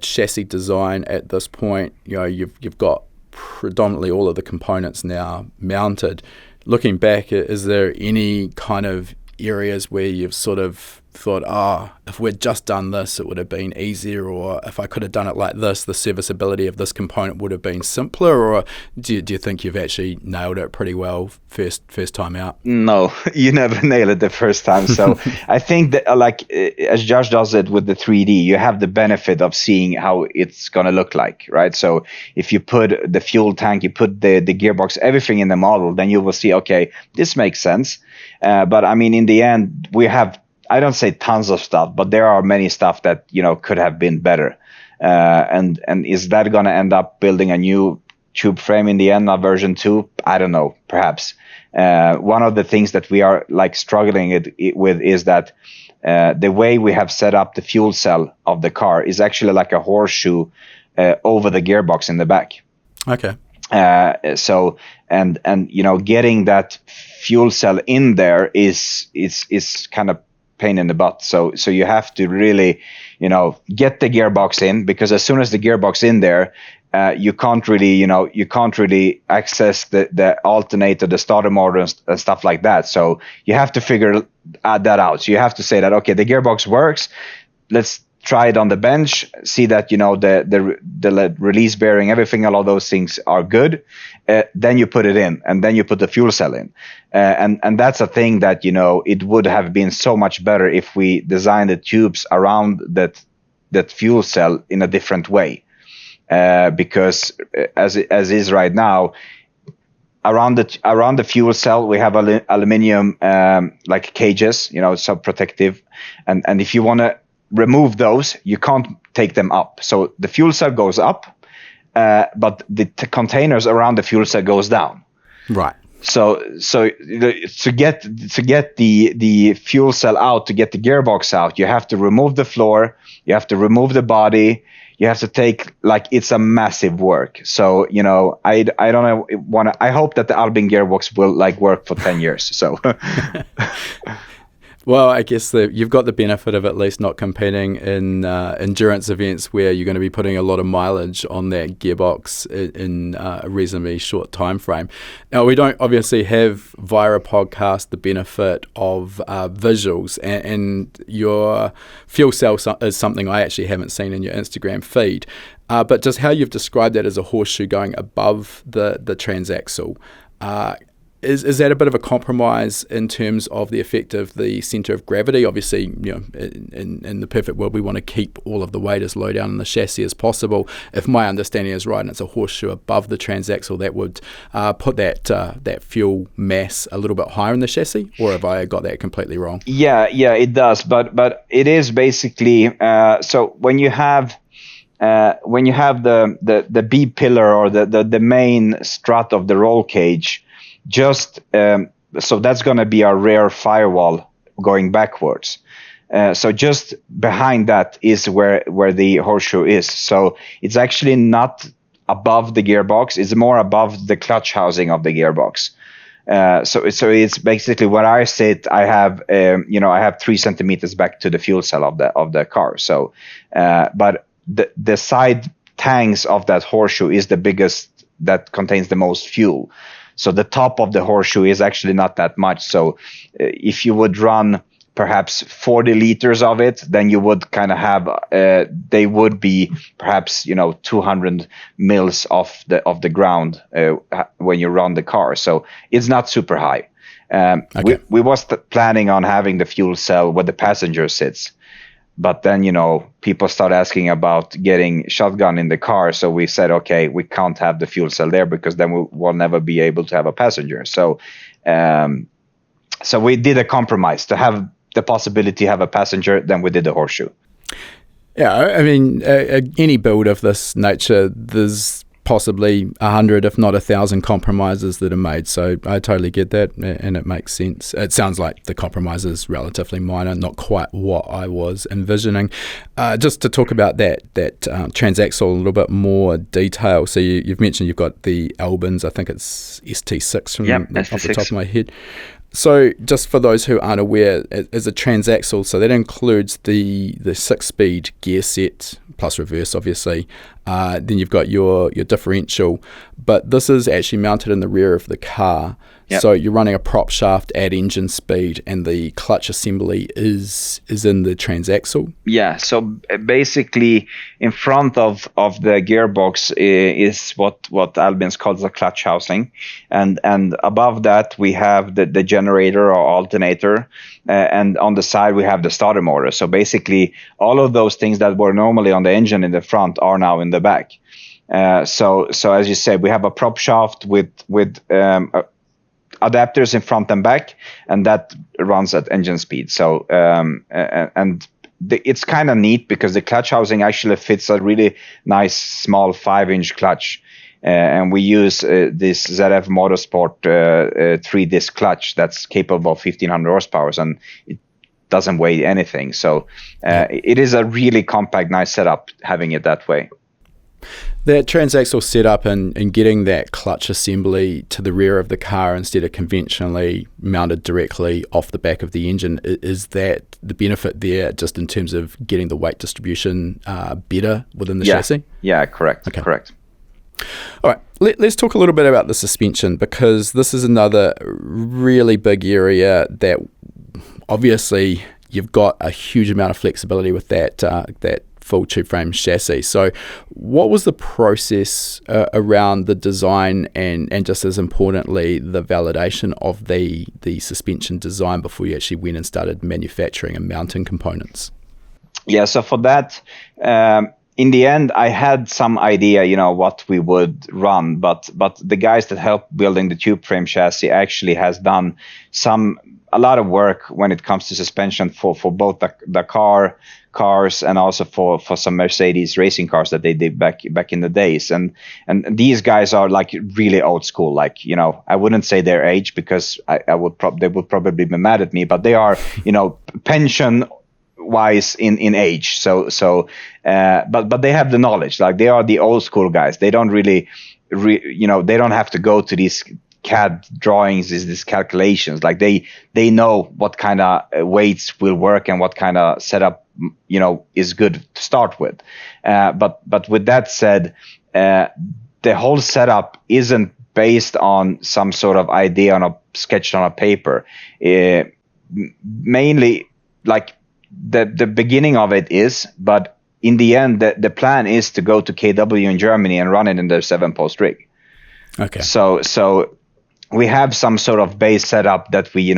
chassis design at this point, you've got predominantly all of the components now mounted. Looking back, is there any kind of areas where you've sort of thought, if we'd just done this, it would have been easier, or if I could have done it like this, the serviceability of this component would have been simpler? Or do you think you've actually nailed it pretty well first time out? No, you never nail it the first time. So I think that, as Josh does it with the 3D, you have the benefit of seeing how it's going to look like, right? So if you put the fuel tank, you put the gearbox, everything in the model, then you will see, okay, this makes sense. But I mean, in the end, we have, I don't say tons of stuff, but there are many stuff that, could have been better. And is that going to end up building a new tube frame in the end of version 2? I don't know, perhaps. One of the things that we are struggling with is that the way we have set up the fuel cell of the car is actually like a horseshoe over the gearbox in the back. Okay. So getting that fuel cell in there is kind of pain in the butt. So you have to really, get the gearbox in, because as soon as the gearbox in there, you can't really access the alternator, the starter motor, and stuff like that. So you have to figure that out. So you have to say that, okay, the gearbox works. Let's try it on the bench, see that the release bearing, everything, all of those things are good. Then you put it in, and then you put the fuel cell in, and that's a thing that it would have been so much better if we designed the tubes around that fuel cell in a different way. Because as is right now, around the fuel cell we have aluminium like cages, so protective, and if you want to remove those, you can't take them up. So the fuel cell goes up, but the containers around the fuel cell goes down. Right. So to get the fuel cell out, to get the gearbox out, you have to remove the floor, you have to remove the body. You have to take, it's a massive work. So, I don't I hope that the Albin gearbox will work for 10 years. So, well, I guess you've got the benefit of at least not competing in endurance events where you're going to be putting a lot of mileage on that gearbox in a reasonably short time frame. Now, we don't obviously have via a podcast the benefit of visuals, and your fuel cell is something I actually haven't seen in your Instagram feed. But just how you've described that as a horseshoe going above the transaxle, Is that a bit of a compromise in terms of the effect of the centre of gravity? Obviously, in the perfect world, we want to keep all of the weight as low down in the chassis as possible. If my understanding is right, and it's a horseshoe above the transaxle, that would put that fuel mass a little bit higher in the chassis. Or have I got that completely wrong? Yeah, it does. But it is basically so when you have the B pillar, or the main strut of the roll cage. So that's going to be our rear firewall going backwards. So just behind that is where the horseshoe is. So it's actually not above the gearbox. It's more above the clutch housing of the gearbox. So it's basically where I sit. I have I have 3 centimeters back to the fuel cell of the car. So but the side tanks of that horseshoe is the biggest, that contains the most fuel. So the top of the horseshoe is actually not that much. So if you would run perhaps 40 liters of it, then you would kind of have, they would be perhaps, 200 mils off the ground when you run the car. So it's not super high. Okay. We was planning on having the fuel cell where the passenger sits. But then, people start asking about getting shotgun in the car. So we said, okay, we can't have the fuel cell there because then we will never be able to have a passenger. So we did a compromise to have the possibility to have a passenger. Then we did the horseshoe. Yeah, I mean, any build of this nature, there's possibly 100, if not 1,000 compromises that are made. So I totally get that, and it makes sense. It sounds like the compromise is relatively minor, not quite what I was envisioning. Just to talk about that transaxle a little bit more detail. So you've mentioned you've got the Albins. I think it's ST6 off the top of my head. So just for those who aren't aware, as a transaxle, so that includes the 6-speed gear set plus reverse, obviously. Then you've got your differential, but this is actually mounted in the rear of the car. Yep. So you're running a prop shaft at engine speed, and the clutch assembly is in the transaxle. Yeah. So basically, in front of the gearbox is what Albin's calls the clutch housing, and above that we have the generator or alternator, and on the side we have the starter motor. So basically, all of those things that were normally on the engine in the front are now in the back. So as you said, we have a prop shaft with adapters in front and back, and that runs at engine speed. So it's kind of neat because the clutch housing actually fits a really nice small 5-inch clutch, and we use this ZF Motorsport 3-disc clutch that's capable of 1500 horsepower, and it doesn't weigh anything. So it is a really compact, nice setup having it that way. That transaxle setup and getting that clutch assembly to the rear of the car instead of conventionally mounted directly off the back of the engine, is that the benefit there just in terms of getting the weight distribution better within the chassis? Yeah, correct. Okay. Correct. All right, let's talk a little bit about the suspension, because this is another really big area that obviously you've got a huge amount of flexibility with that full tube frame chassis. So what was the process around the design and just as importantly the validation of the suspension design before you actually went and started manufacturing and mounting components? Yeah, so for that, in the end, I had some idea, what we would run, but the guys that helped building the tube frame chassis actually has done a lot of work when it comes to suspension for both the cars and also for some Mercedes racing cars that they did back in the days. And these guys are like really old school, like, I wouldn't say their age because they would probably be mad at me, but they are, pension wise in age. But they have the knowledge, like they are the old school guys. They don't really, they don't have to go to these CAD drawings, these calculations. Like they know what kind of weights will work and what kind of setup is good to start with. But with that said, the whole setup isn't based on some sort of idea sketched on a paper. Mainly, like the beginning of it is, but in the end, the plan is to go to KW in Germany and run it in their 7-post rig. Okay. So we have some sort of base setup that we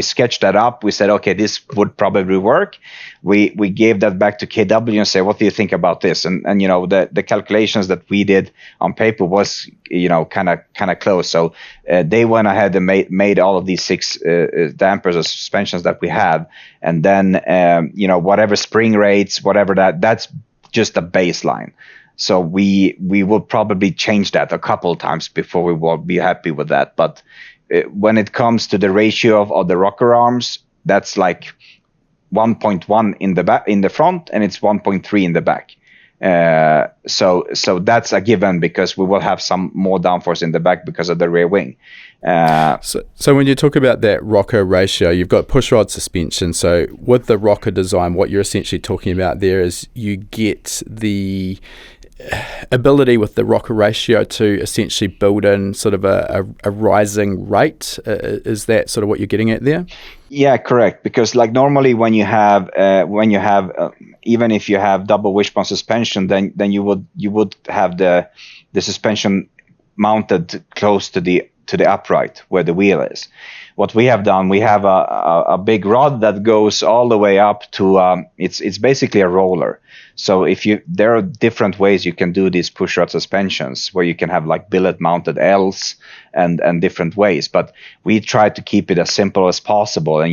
sketched that up. We said, okay, this would probably work. We gave that back to KW and say, what do you think about this? And the calculations that we did on paper was kind of close. So they went ahead and made all of these 6 dampers or suspensions that we have, and then whatever spring rates, whatever that's just a baseline. So we will probably change that a couple of times before we will be happy with that. But when it comes to the ratio of the rocker arms, that's like 1.1 in the front, and it's 1.3 in the back. So that's a given because we will have some more downforce in the back because of the rear wing. So when you talk about that rocker ratio, you've got pushrod suspension. So with the rocker design, what you're essentially talking about there is you get the ability with the rocker ratio to essentially build in sort of a rising rate. Is that sort of what you're getting at there? Yeah, correct. Because like normally when you have even if you have double wishbone suspension, then you would have the suspension mounted close to the upright where the wheel is. What we have done, we have a big rod that goes all the way up to it's basically a roller. So there are different ways you can do these pushrod suspensions where you can have like billet mounted L's and different ways. But we try to keep it as simple as possible and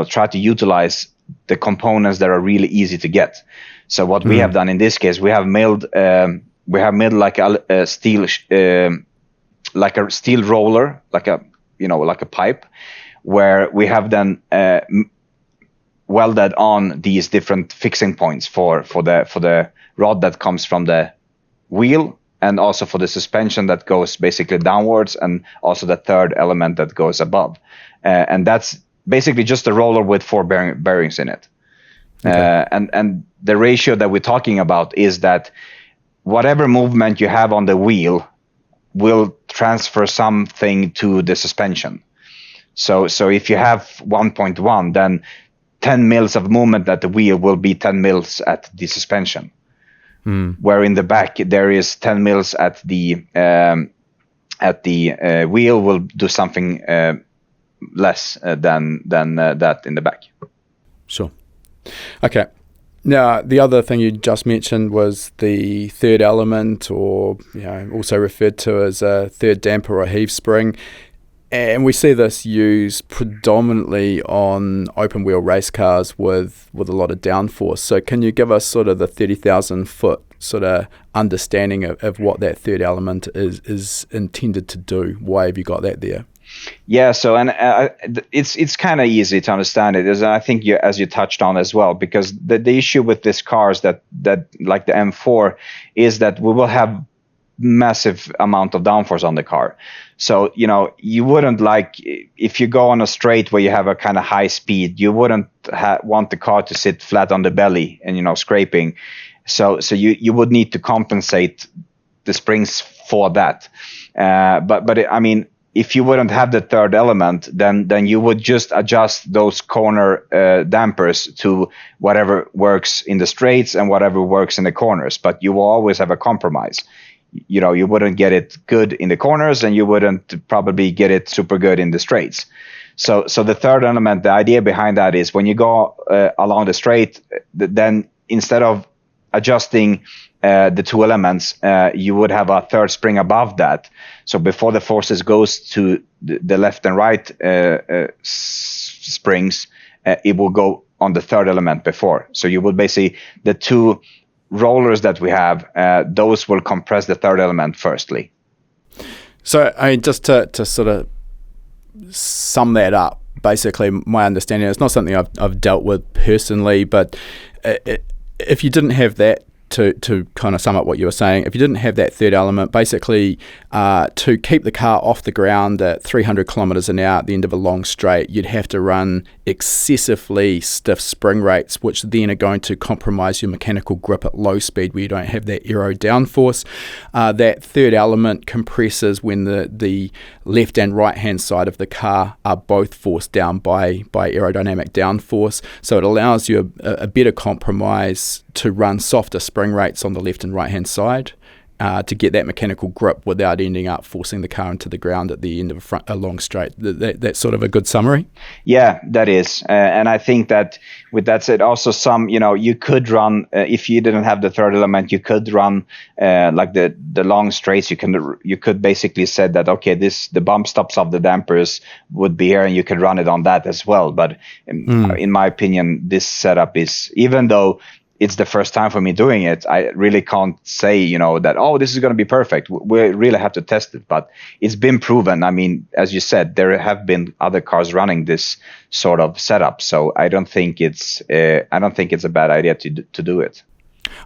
try to utilize the components that are really easy to get. So what we have done in this case, we have milled like a steel roller, like a pipe, where we have then welded on these different fixing points for the rod that comes from the wheel, and also for the suspension that goes basically downwards, and also the third element that goes above. And that's basically just a roller with 4 bearings in it. Okay. And the ratio that we're talking about is that whatever movement you have on the wheel will transfer something to the suspension. So if you have 1.1, then 10 mils of movement at the wheel will be 10 mils at the suspension. Where in the back there is 10 mils at the wheel will do something less than that in the back. Sure. Okay. Now, the other thing you just mentioned was the third element, or also referred to as a third damper or heave spring. And we see this used predominantly on open wheel race cars with a lot of downforce. So can you give us sort of the 30,000 foot sort of understanding of what that third element is intended to do? Why have you got that there? Yeah, so it's kind of easy to understand it, as I think as you touched on as well, because the issue with these cars that like the M4 is that we will have massive amount of downforce on the car. So you wouldn't, like, if you go on a straight where you have a kind of high speed, you wouldn't want the car to sit flat on the belly and scraping. So you would need to compensate the springs for that. I mean, if you wouldn't have the third element, then you would just adjust those corner dampers to whatever works in the straights and whatever works in the corners. But you will always have a compromise. You wouldn't get it good in the corners, and you wouldn't probably get it super good in the straights. So the third element, the idea behind that is when you go along the straight, then instead of adjusting the two elements, you would have a third spring above that. So before the forces goes to the left and right springs, it will go on the third element before. So you would basically, the two rollers that we have, those will compress the third element firstly. So I mean, just to sort of sum that up, basically my understanding, it's not something I've dealt with personally, but if you didn't have that, to kind of sum up what you were saying, if you didn't have that third element, basically to keep the car off the ground at 300 kilometers an hour at the end of a long straight, you'd have to run excessively stiff spring rates, which then are going to compromise your mechanical grip at low speed where you don't have that aero downforce. That third element compresses when the left and right hand side of the car are both forced down by aerodynamic downforce, so it allows you a better compromise to run softer spring rates on the left and right hand side to get that mechanical grip without ending up forcing the car into the ground at the end of a long straight. That's sort of a good summary. Yeah, that is. And I think that with that said, also you could run, if you didn't have the third element, you could run like the long straights. You could basically say that, okay, the bump stops of the dampers would be here and you could run it on that as well. But in my opinion, this setup is, even though it's the first time for me doing it, I really can't say, that, oh, this is going to be perfect. We really have to test it, but it's been proven. I mean, as you said, there have been other cars running this sort of setup. So I don't think it's a bad idea to do it.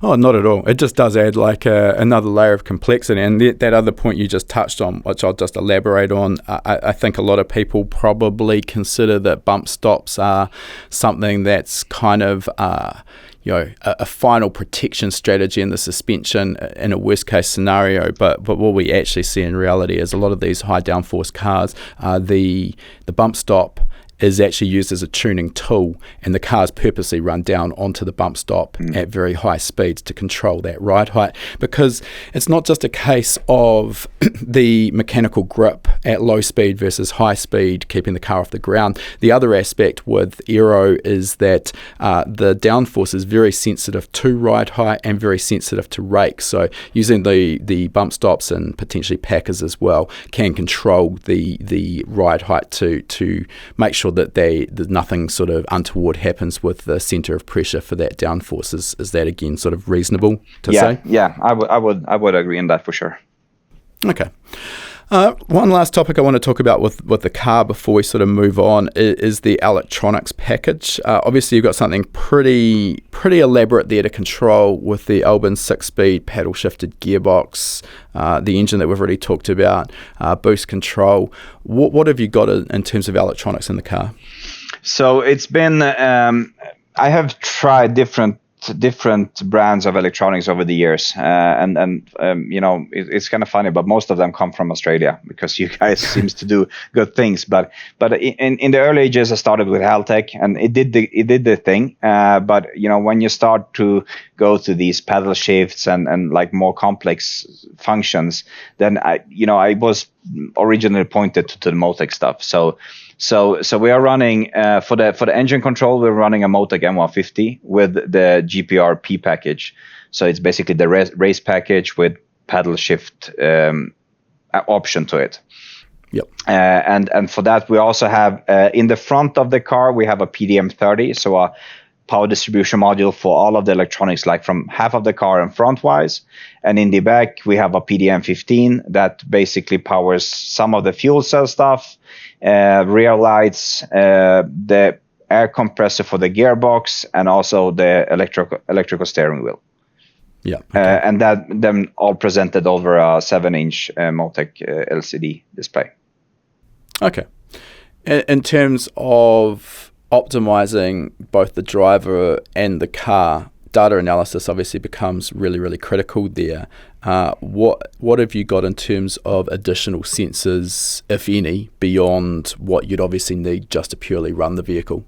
Oh, not at all. It just does add like another layer of complexity. And that other point you just touched on, which I'll just elaborate on, I think a lot of people probably consider that bump stops are something that's kind of a final protection strategy in the suspension in a worst case scenario. But what we actually see in reality is a lot of these high downforce cars, the bump stop is actually used as a tuning tool, and the cars purposely run down onto the bump stop at very high speeds to control that ride height, because it's not just a case of the mechanical grip at low speed versus high speed keeping the car off the ground. The other aspect with aero is that the downforce is very sensitive to ride height and very sensitive to rake, so using the bump stops and potentially packers as well can control the ride height to make sure that nothing sort of untoward happens with the center of pressure for that downforce. Is that again sort of reasonable to say? Yeah, I would agree on that for sure. Okay. One last topic I want to talk about with the car before we sort of move on is the electronics package. Obviously, you've got something pretty elaborate there to control with the Albin 6-speed paddle-shifted gearbox, the engine that we've already talked about, boost control. What have you got in terms of electronics in the car? So it's been, I have tried different brands of electronics over the years, it's kind of funny, but most of them come from Australia because you guys seems to do good things. But in the early ages, I started with Haltech, and it did the thing. But when you start to go to these paddle shifts and like more complex functions, then I was originally pointed to the Motec stuff. So we are running for the engine control. We're running a Motec M150 with the GPR P package. So it's basically the race package with paddle shift option to it. Yep. And for that we also have in the front of the car we have a PDM30, so a power distribution module for all of the electronics, like from half of the car and front wise. And in the back we have a PDM15 that basically powers some of the fuel cell stuff, rear lights, the air compressor for the gearbox, and also the electrical steering wheel. Yeah. Okay. And that them all presented over a 7-inch Motec LCD display. Okay. In terms of optimizing both the driver and the car, data analysis obviously becomes really, really critical there. What have you got in terms of additional sensors, if any, beyond what you'd obviously need just to purely run the vehicle?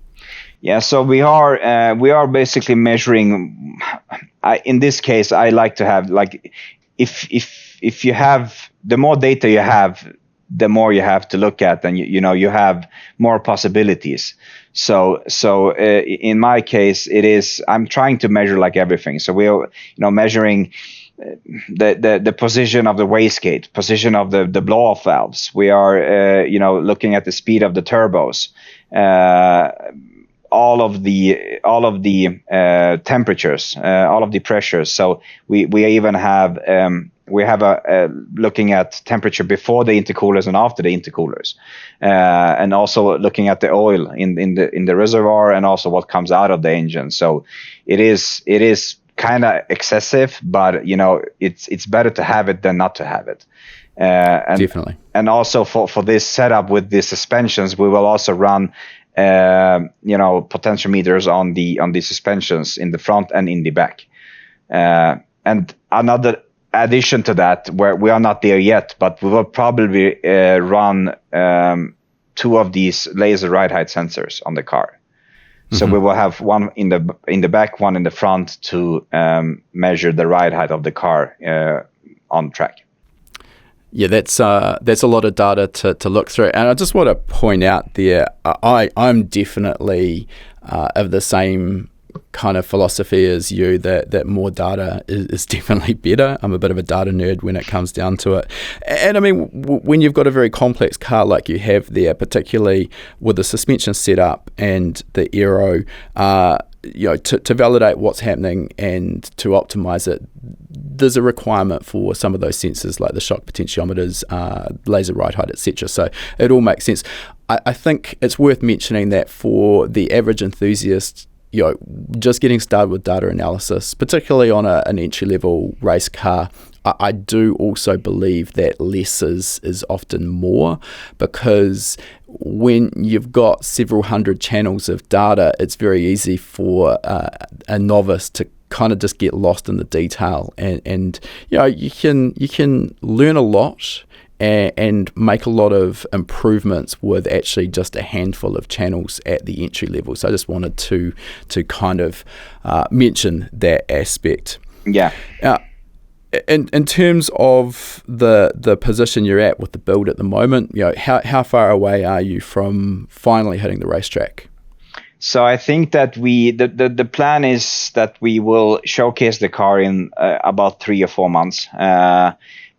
Yeah, so we are basically measuring. In this case, I like to have, like, if you have, the more data you have, the more you have to look at, and you have more possibilities. So in my case, I'm trying to measure like everything. So we're measuring the position of the wastegate, position of the blow off valves. We are looking at the speed of the turbos, all of the temperatures, all of the pressures. So we even have looking at temperature before the intercoolers and after the intercoolers, and also looking at the oil in the reservoir, and also what comes out of the engine. So it is kind of excessive, but it's better to have it than not to have it. And definitely. And also for this setup with the suspensions, we will also run potentiometers on the suspensions in the front and in the back. And another addition to that, where we are not there yet, but we will probably run 2 of these laser ride height sensors on the car. So we will have one in the back, one in the front, to measure the ride height of the car on track. Yeah, that's a lot of data to look through. And I just want to point out there, I'm definitely of the same kind of philosophy as you, that more data is definitely better. I'm a bit of a data nerd when it comes down to it. And I mean, when you've got a very complex car like you have there, particularly with the suspension setup and the aero, to validate what's happening and to optimize it, there's a requirement for some of those sensors like the shock potentiometers, laser ride height, etc. So it all makes sense. I think it's worth mentioning that for the average enthusiast, just getting started with data analysis, particularly on an entry-level race car, I do also believe that less is often more, because when you've got several hundred channels of data, it's very easy for a novice to kind of just get lost in the detail, and you can learn a lot and make a lot of improvements with actually just a handful of channels at the entry level. So I just wanted to kind of mention that aspect. Yeah. In terms of the position you're at with the build at the moment, how far away are you from finally hitting the racetrack? So I think that the plan is that we will showcase the car in about 3 or 4 months.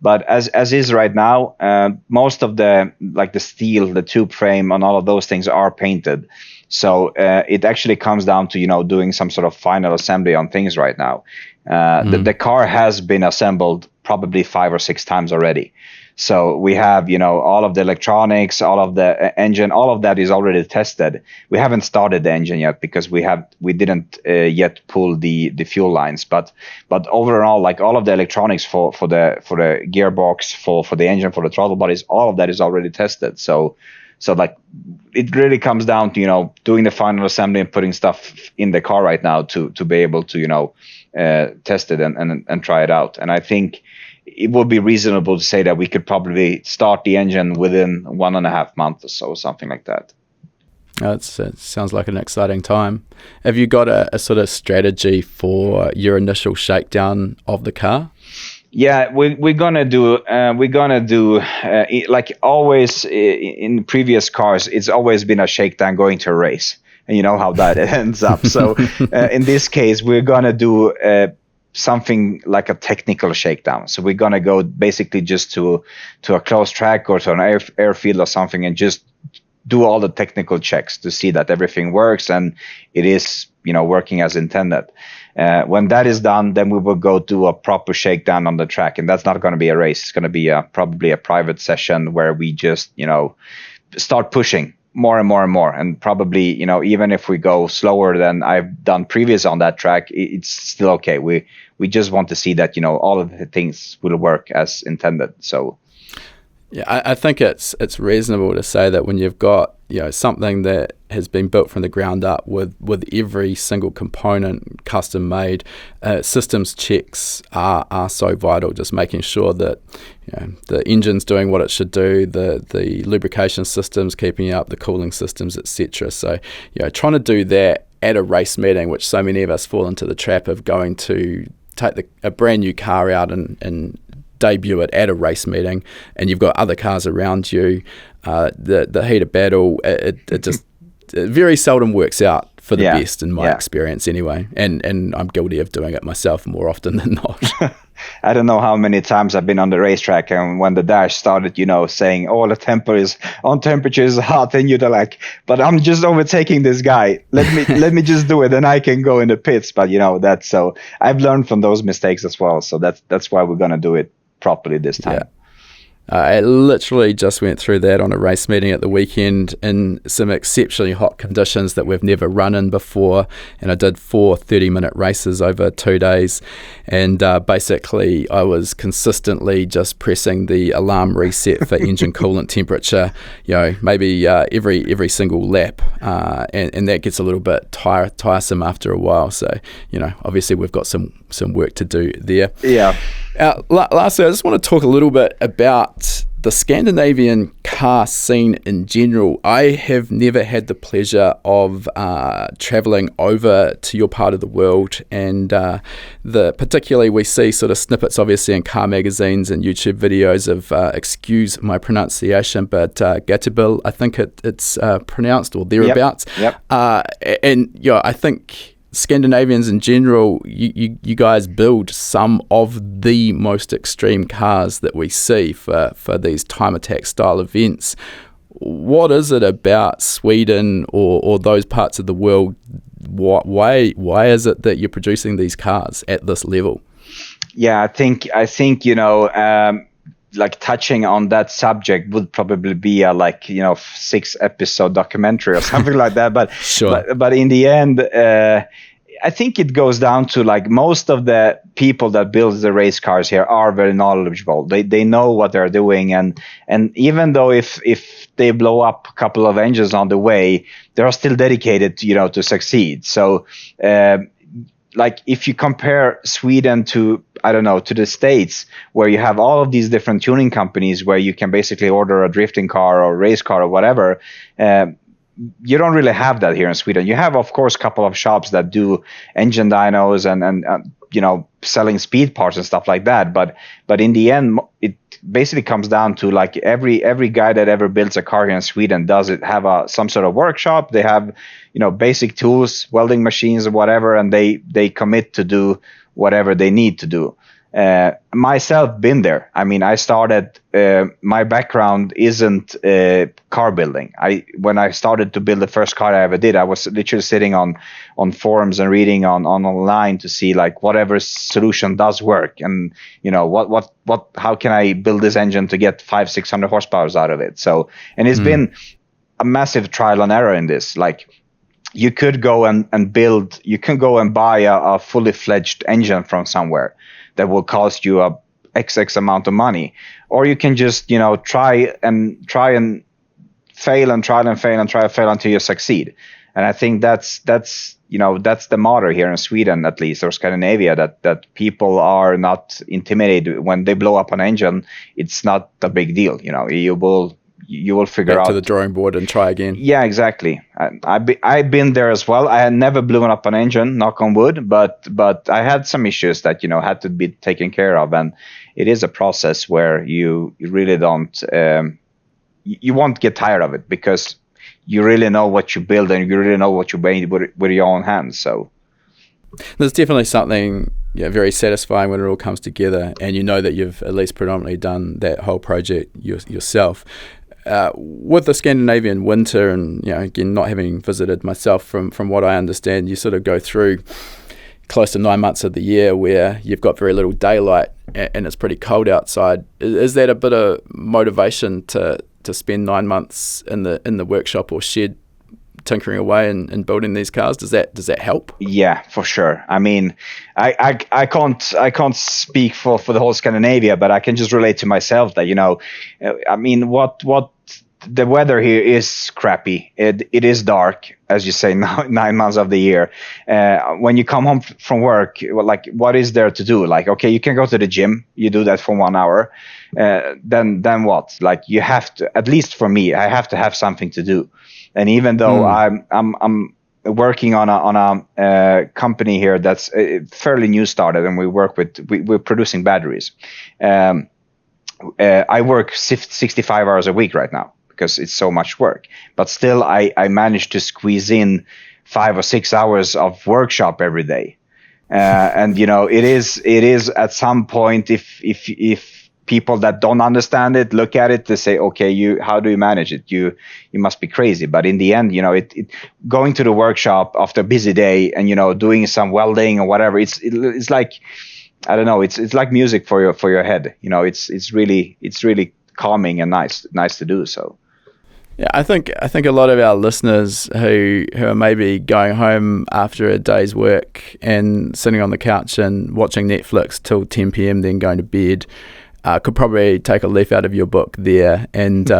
But as is right now, most of the steel, the tube frame, and all of those things are painted. So it actually comes down to doing some sort of final assembly on things right now. The car has been assembled probably 5 or 6 times already. So we have all of the electronics, all of the engine, all of that is already tested. We haven't started the engine yet because we didn't yet pull the fuel lines. But overall, like all of the electronics for the gearbox, for the engine, for the throttle bodies, all of that is already tested. So like it really comes down to doing the final assembly and putting stuff in the car right now to be able to test it and try it out. And I think it would be reasonable to say that we could probably start the engine within 1.5 months or so, something like that. It sounds like an exciting time. Have you got a sort of strategy for your initial shakedown of the car? Yeah, we're gonna do like always in previous cars. It's always been a shakedown going to a race, and you know how that ends up. So in this case, we're gonna do something like a technical shakedown. So we're gonna go basically just to a closed track or to an airfield or something, and just do all the technical checks to see that everything works and it is working as intended. When that is done, then we will go do a proper shakedown on the track, and that's not going to be a race. It's going to be probably a private session where we just start pushing more and more and more, and probably even if we go slower than I've done previous on that track, it's still okay. We just want to see that all of the things will work as intended. So yeah, I think it's reasonable to say that when you've got something that has been built from the ground up with every single component custom made. Systems checks are so vital, just making sure that the engine's doing what it should do, the lubrication systems keeping up, the cooling systems, etc. So trying to do that at a race meeting, which so many of us fall into the trap of going to take a brand new car out and debut it at a race meeting, and you've got other cars around you, the heat of battle, it just it very seldom works out for the best in my experience anyway, and I'm guilty of doing it myself more often than not. I don't know how many times I've been on the racetrack, and when the dash started, saying, "Oh, the temperature is hot," and you're like, "But I'm just overtaking this guy. Let me just do it, and I can go in the pits." But that's so. I've learned from those mistakes as well, so that's why we're gonna do it properly this time. I literally just went through that on a race meeting at the weekend in some exceptionally hot conditions that we've never run in before, and I did 4 30-minute races over 2 days, and basically I was consistently just pressing the alarm reset for engine coolant temperature, maybe every single lap, and that gets a little bit tiresome after a while. So obviously we've got some work to do there. Lastly, I just want to talk a little bit about the Scandinavian car scene in general. I have never had the pleasure of travelling over to your part of the world, and particularly we see sort of snippets obviously in car magazines and YouTube videos of, excuse my pronunciation, but Adjustability, I think it's pronounced, or thereabouts. Yep. And I think Scandinavians in general, you guys build some of the most extreme cars that we see for these time attack style events. What is it about Sweden or those parts of the world? Why is it that you're producing these cars at this level? Yeah, I think like touching on that subject would probably be a 6-episode documentary or something like that. But sure. But in the end, I think it goes down to most of the people that build the race cars here are very knowledgeable. They know what they're doing, and even though if they blow up a couple of engines on the way, they're still dedicated to succeed. So if you compare Sweden to the States, where you have all of these different tuning companies where you can basically order a drifting car or race car or whatever, you don't really have that here in Sweden. You have, of course, a couple of shops that do engine dynos and selling speed parts and stuff like that. But in the end, it basically comes down to every guy that ever builds a car here in Sweden does it have some sort of workshop. They have basic tools, welding machines or whatever, and they commit to do whatever they need to do. Myself been there. I mean, I started, my background isn't car building. When I started to build the first car I ever did, I was literally sitting on forums and reading on online to see whatever solution does work, and how can I build this engine to get 500-600 horsepower out of it. So, and it's been a massive trial and error in this. You could go and build, you can go and buy a fully fledged engine from somewhere that will cost you a XX amount of money, or you can just try and fail and try and fail and try and fail until you succeed. And I think that's the motto here in Sweden, at least, or Scandinavia, that people are not intimidated when they blow up an engine. It's not a big deal. You will figure back out to the drawing board and try again. Yeah, exactly. I've been there as well. I had never blown up an engine, knock on wood, but I had some issues that had to be taken care of, and it is a process where you really don't you won't get tired of it, because you really know what you build and you really know what you made with your own hands. So there's definitely something very satisfying when it all comes together, and that you've at least predominantly done that whole project yourself. With the Scandinavian winter, and again, not having visited myself, from what I understand, you sort of go through close to 9 months of the year where you've got very little daylight and it's pretty cold outside. Is that a bit of motivation to spend 9 months in the workshop or shed tinkering away and building these cars? Does that help? Yeah, for sure. I mean, I can't speak for the whole Scandinavia, but I can just relate to myself that I mean, what the weather here is crappy. It is dark, as you say, 9 months of the year. When you come home from work, like, what is there to do? Like, okay, you can go to the gym. You do that for 1 hour. Then what? Like, you have to, at least for me, I have to have something to do. And even though I'm working on a company here that's fairly new started, and we're producing batteries. I work 65 hours a week right now because it's so much work. But still, I managed to squeeze in 5 or 6 hours of workshop every day. And it is at some point, if people that don't understand it look at it, they say, okay, how do you manage it? You must be crazy. But in the end, going to the workshop after a busy day and doing some welding or whatever, it's like, I don't know, it's like music for your head. It's really calming and nice to do so. Yeah, I think a lot of our listeners who are maybe going home after a day's work and sitting on the couch and watching Netflix till 10 p.m. then going to bed could probably take a leaf out of your book there. And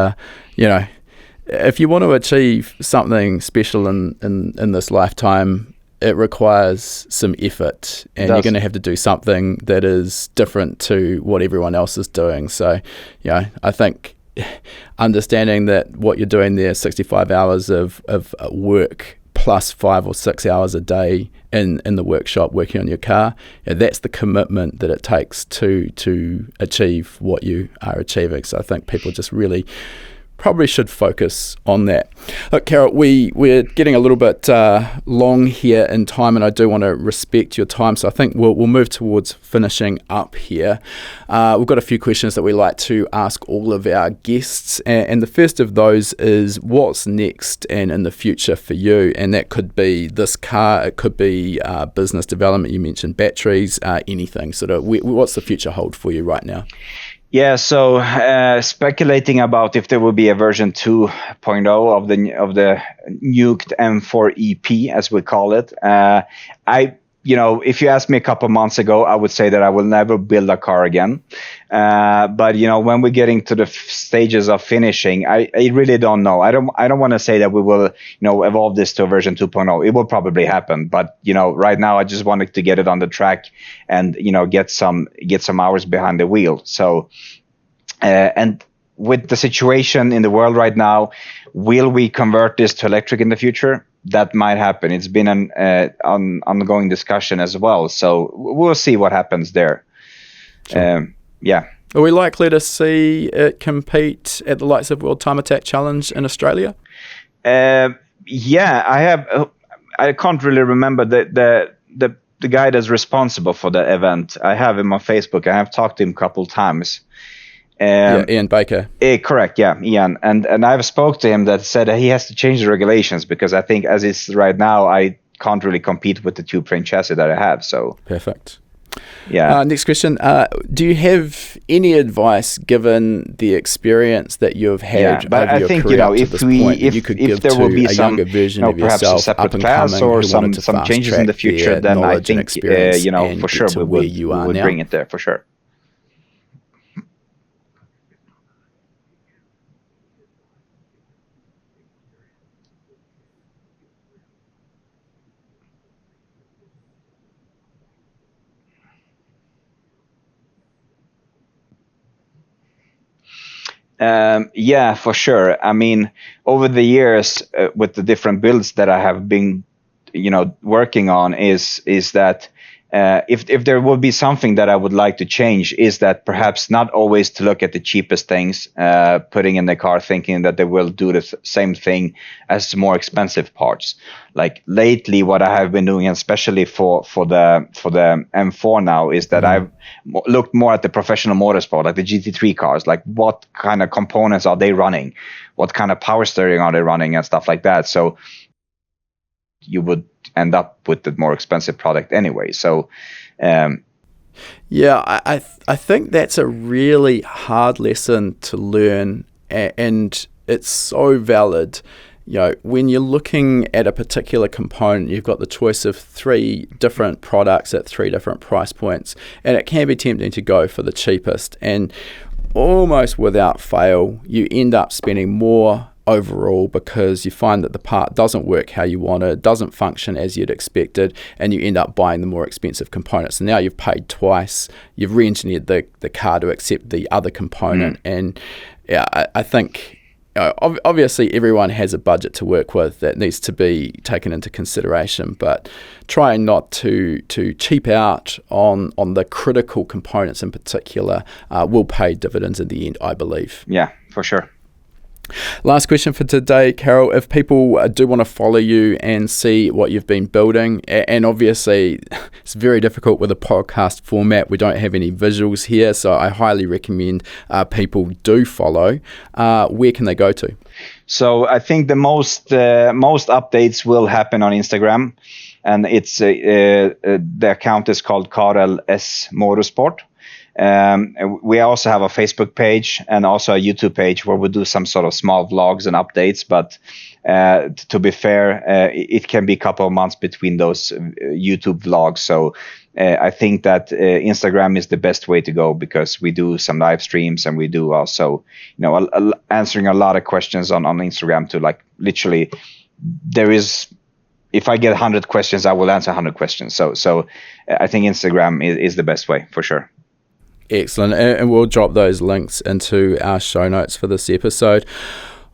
if you want to achieve something special in this lifetime, it requires some effort, and you're going to have to do something that is different to what everyone else is doing. So, I think understanding that what you're doing there, 65 hours of work plus 5 or 6 hours a day in the workshop working on your car, that's the commitment that it takes to achieve what you are achieving. So I think people just really probably should focus on that. Look, Karel, we're getting a little bit long here in time, and I do want to respect your time, so I think we'll move towards finishing up here. We've got a few questions that we like to ask all of our guests, and the first of those is, what's next and in the future for you? And that could be this car, it could be business development, you mentioned batteries, anything. Sort of, what's the future hold for you right now? Yeah, so speculating about if there will be a version 2.0 of the nuked M4 EP, as we call it. If you asked me a couple months ago, I would say that I will never build a car again. But when we're getting to the stages of finishing, I really don't know. I don't want to say that we will, evolve this to a version 2.0. It will probably happen. But, right now I just wanted to get it on the track and, get some hours behind the wheel. So, and with the situation in the world right now, will we convert this to electric in the future? That might happen. It's been an ongoing discussion as well. So we'll see what happens there. Sure. Yeah. Are we likely to see it compete at the likes of World Time Attack Challenge in Australia? Yeah, I have. I can't really remember the guy that's responsible for the event. I have him on Facebook. I have talked to him a couple times. Ian Baker. Correct, yeah, Ian. And I've spoke to him that said that he has to change the regulations, because I think as it's right now, I can't really compete with the tubeframe chassis that I have. So perfect. Yeah. Next question. Do you have any advice, given the experience that you've had over your career up to this point, that you could give to a younger version of yourself, up and coming, or who wanted to some changes in the future? Then I think for sure we would bring it there for sure. Yeah, for sure. I mean, over the years, with the different builds that I have been, working on, is that if there would be something that I would like to change, is that perhaps not always to look at the cheapest things, putting in the car, thinking that they will do the same thing as more expensive parts. Like lately, what I have been doing, especially for the M4 now, is that I've looked more at the professional motorsport, like the GT3 cars, like what kind of components are they running, what kind of power steering are they running, and stuff like that. So you would end up with the more expensive product anyway. So yeah, I think that's a really hard lesson to learn, and it's so valid. When you're looking at a particular component, you've got the choice of 3 different products at 3 different price points, and it can be tempting to go for the cheapest. And almost without fail, you end up spending more overall because you find that the part doesn't work how you want it, doesn't function as you'd expected, and you end up buying the more expensive components. And now you've paid twice, you've re-engineered the car to accept the other component. And yeah, I think obviously everyone has a budget to work with that needs to be taken into consideration, but trying not to cheap out on the critical components in particular will pay dividends in the end, I believe. Yeah, for sure. Last question for today, Karel. If people do want to follow you and see what you've been building, and obviously it's very difficult with a podcast format, we don't have any visuals here, so I highly recommend people do follow. Where can they go to? So I think the most updates will happen on Instagram, and it's the account is called Karel S Motorsport. We also have a Facebook page and also a YouTube page where we do some sort of small vlogs and updates. But to be fair, it can be a couple of months between those YouTube vlogs. So I think that Instagram is the best way to go because we do some live streams and we do also, answering a lot of questions on Instagram to like literally there is. If I get 100 questions, I will answer 100 questions. So I think Instagram is the best way for sure. Excellent, and we'll drop those links into our show notes for this episode.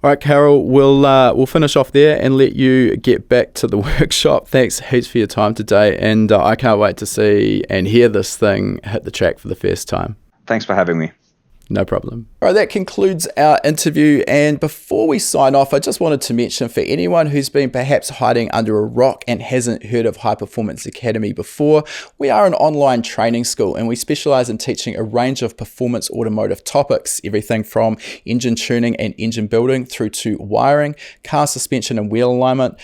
All right, Karel, we'll finish off there and let you get back to the workshop. Thanks heaps for your time today, and I can't wait to see and hear this thing hit the track for the first time. Thanks for having me. No problem. All right, that concludes our interview. And before we sign off, I just wanted to mention for anyone who's been perhaps hiding under a rock and hasn't heard of High Performance Academy before, we are an online training school and we specialize in teaching a range of performance automotive topics, everything from engine tuning and engine building through to wiring, car suspension and wheel alignment,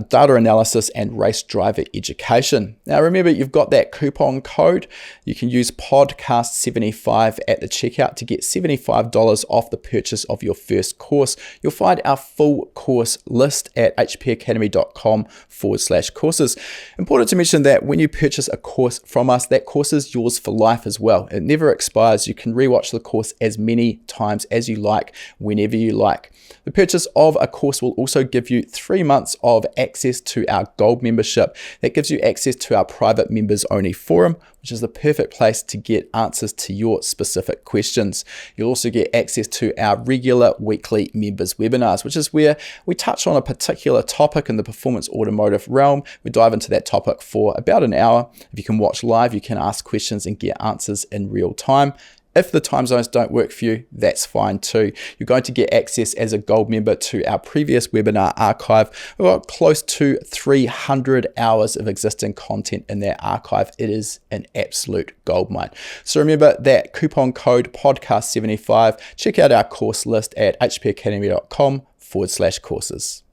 data analysis, and race driver education. Now, remember, you've got that coupon code. You can use podcast75 at the checkout to get $75 off the purchase of your first course. You'll find our full course list at hpacademy.com/courses. Important to mention that when you purchase a course from us, that course is yours for life as well. It never expires. You can rewatch the course as many times as you like, whenever you like. The purchase of a course will also give you 3 months of access to our gold membership. That gives you access to our private members only forum, which is the perfect place to get answers to your specific questions. You'll also get access to our regular weekly members webinars, which is where we touch on a particular topic in the performance automotive realm. We dive into that topic for about an hour. If you can watch live, you can ask questions and get answers in real time. If the time zones don't work for you, that's fine too. You're going to get access as a gold member to our previous webinar archive. We've got close to 300 hours of existing content in that archive. It is an absolute goldmine. So remember that coupon code podcast75. Check out our course list at hpacademy.com/courses.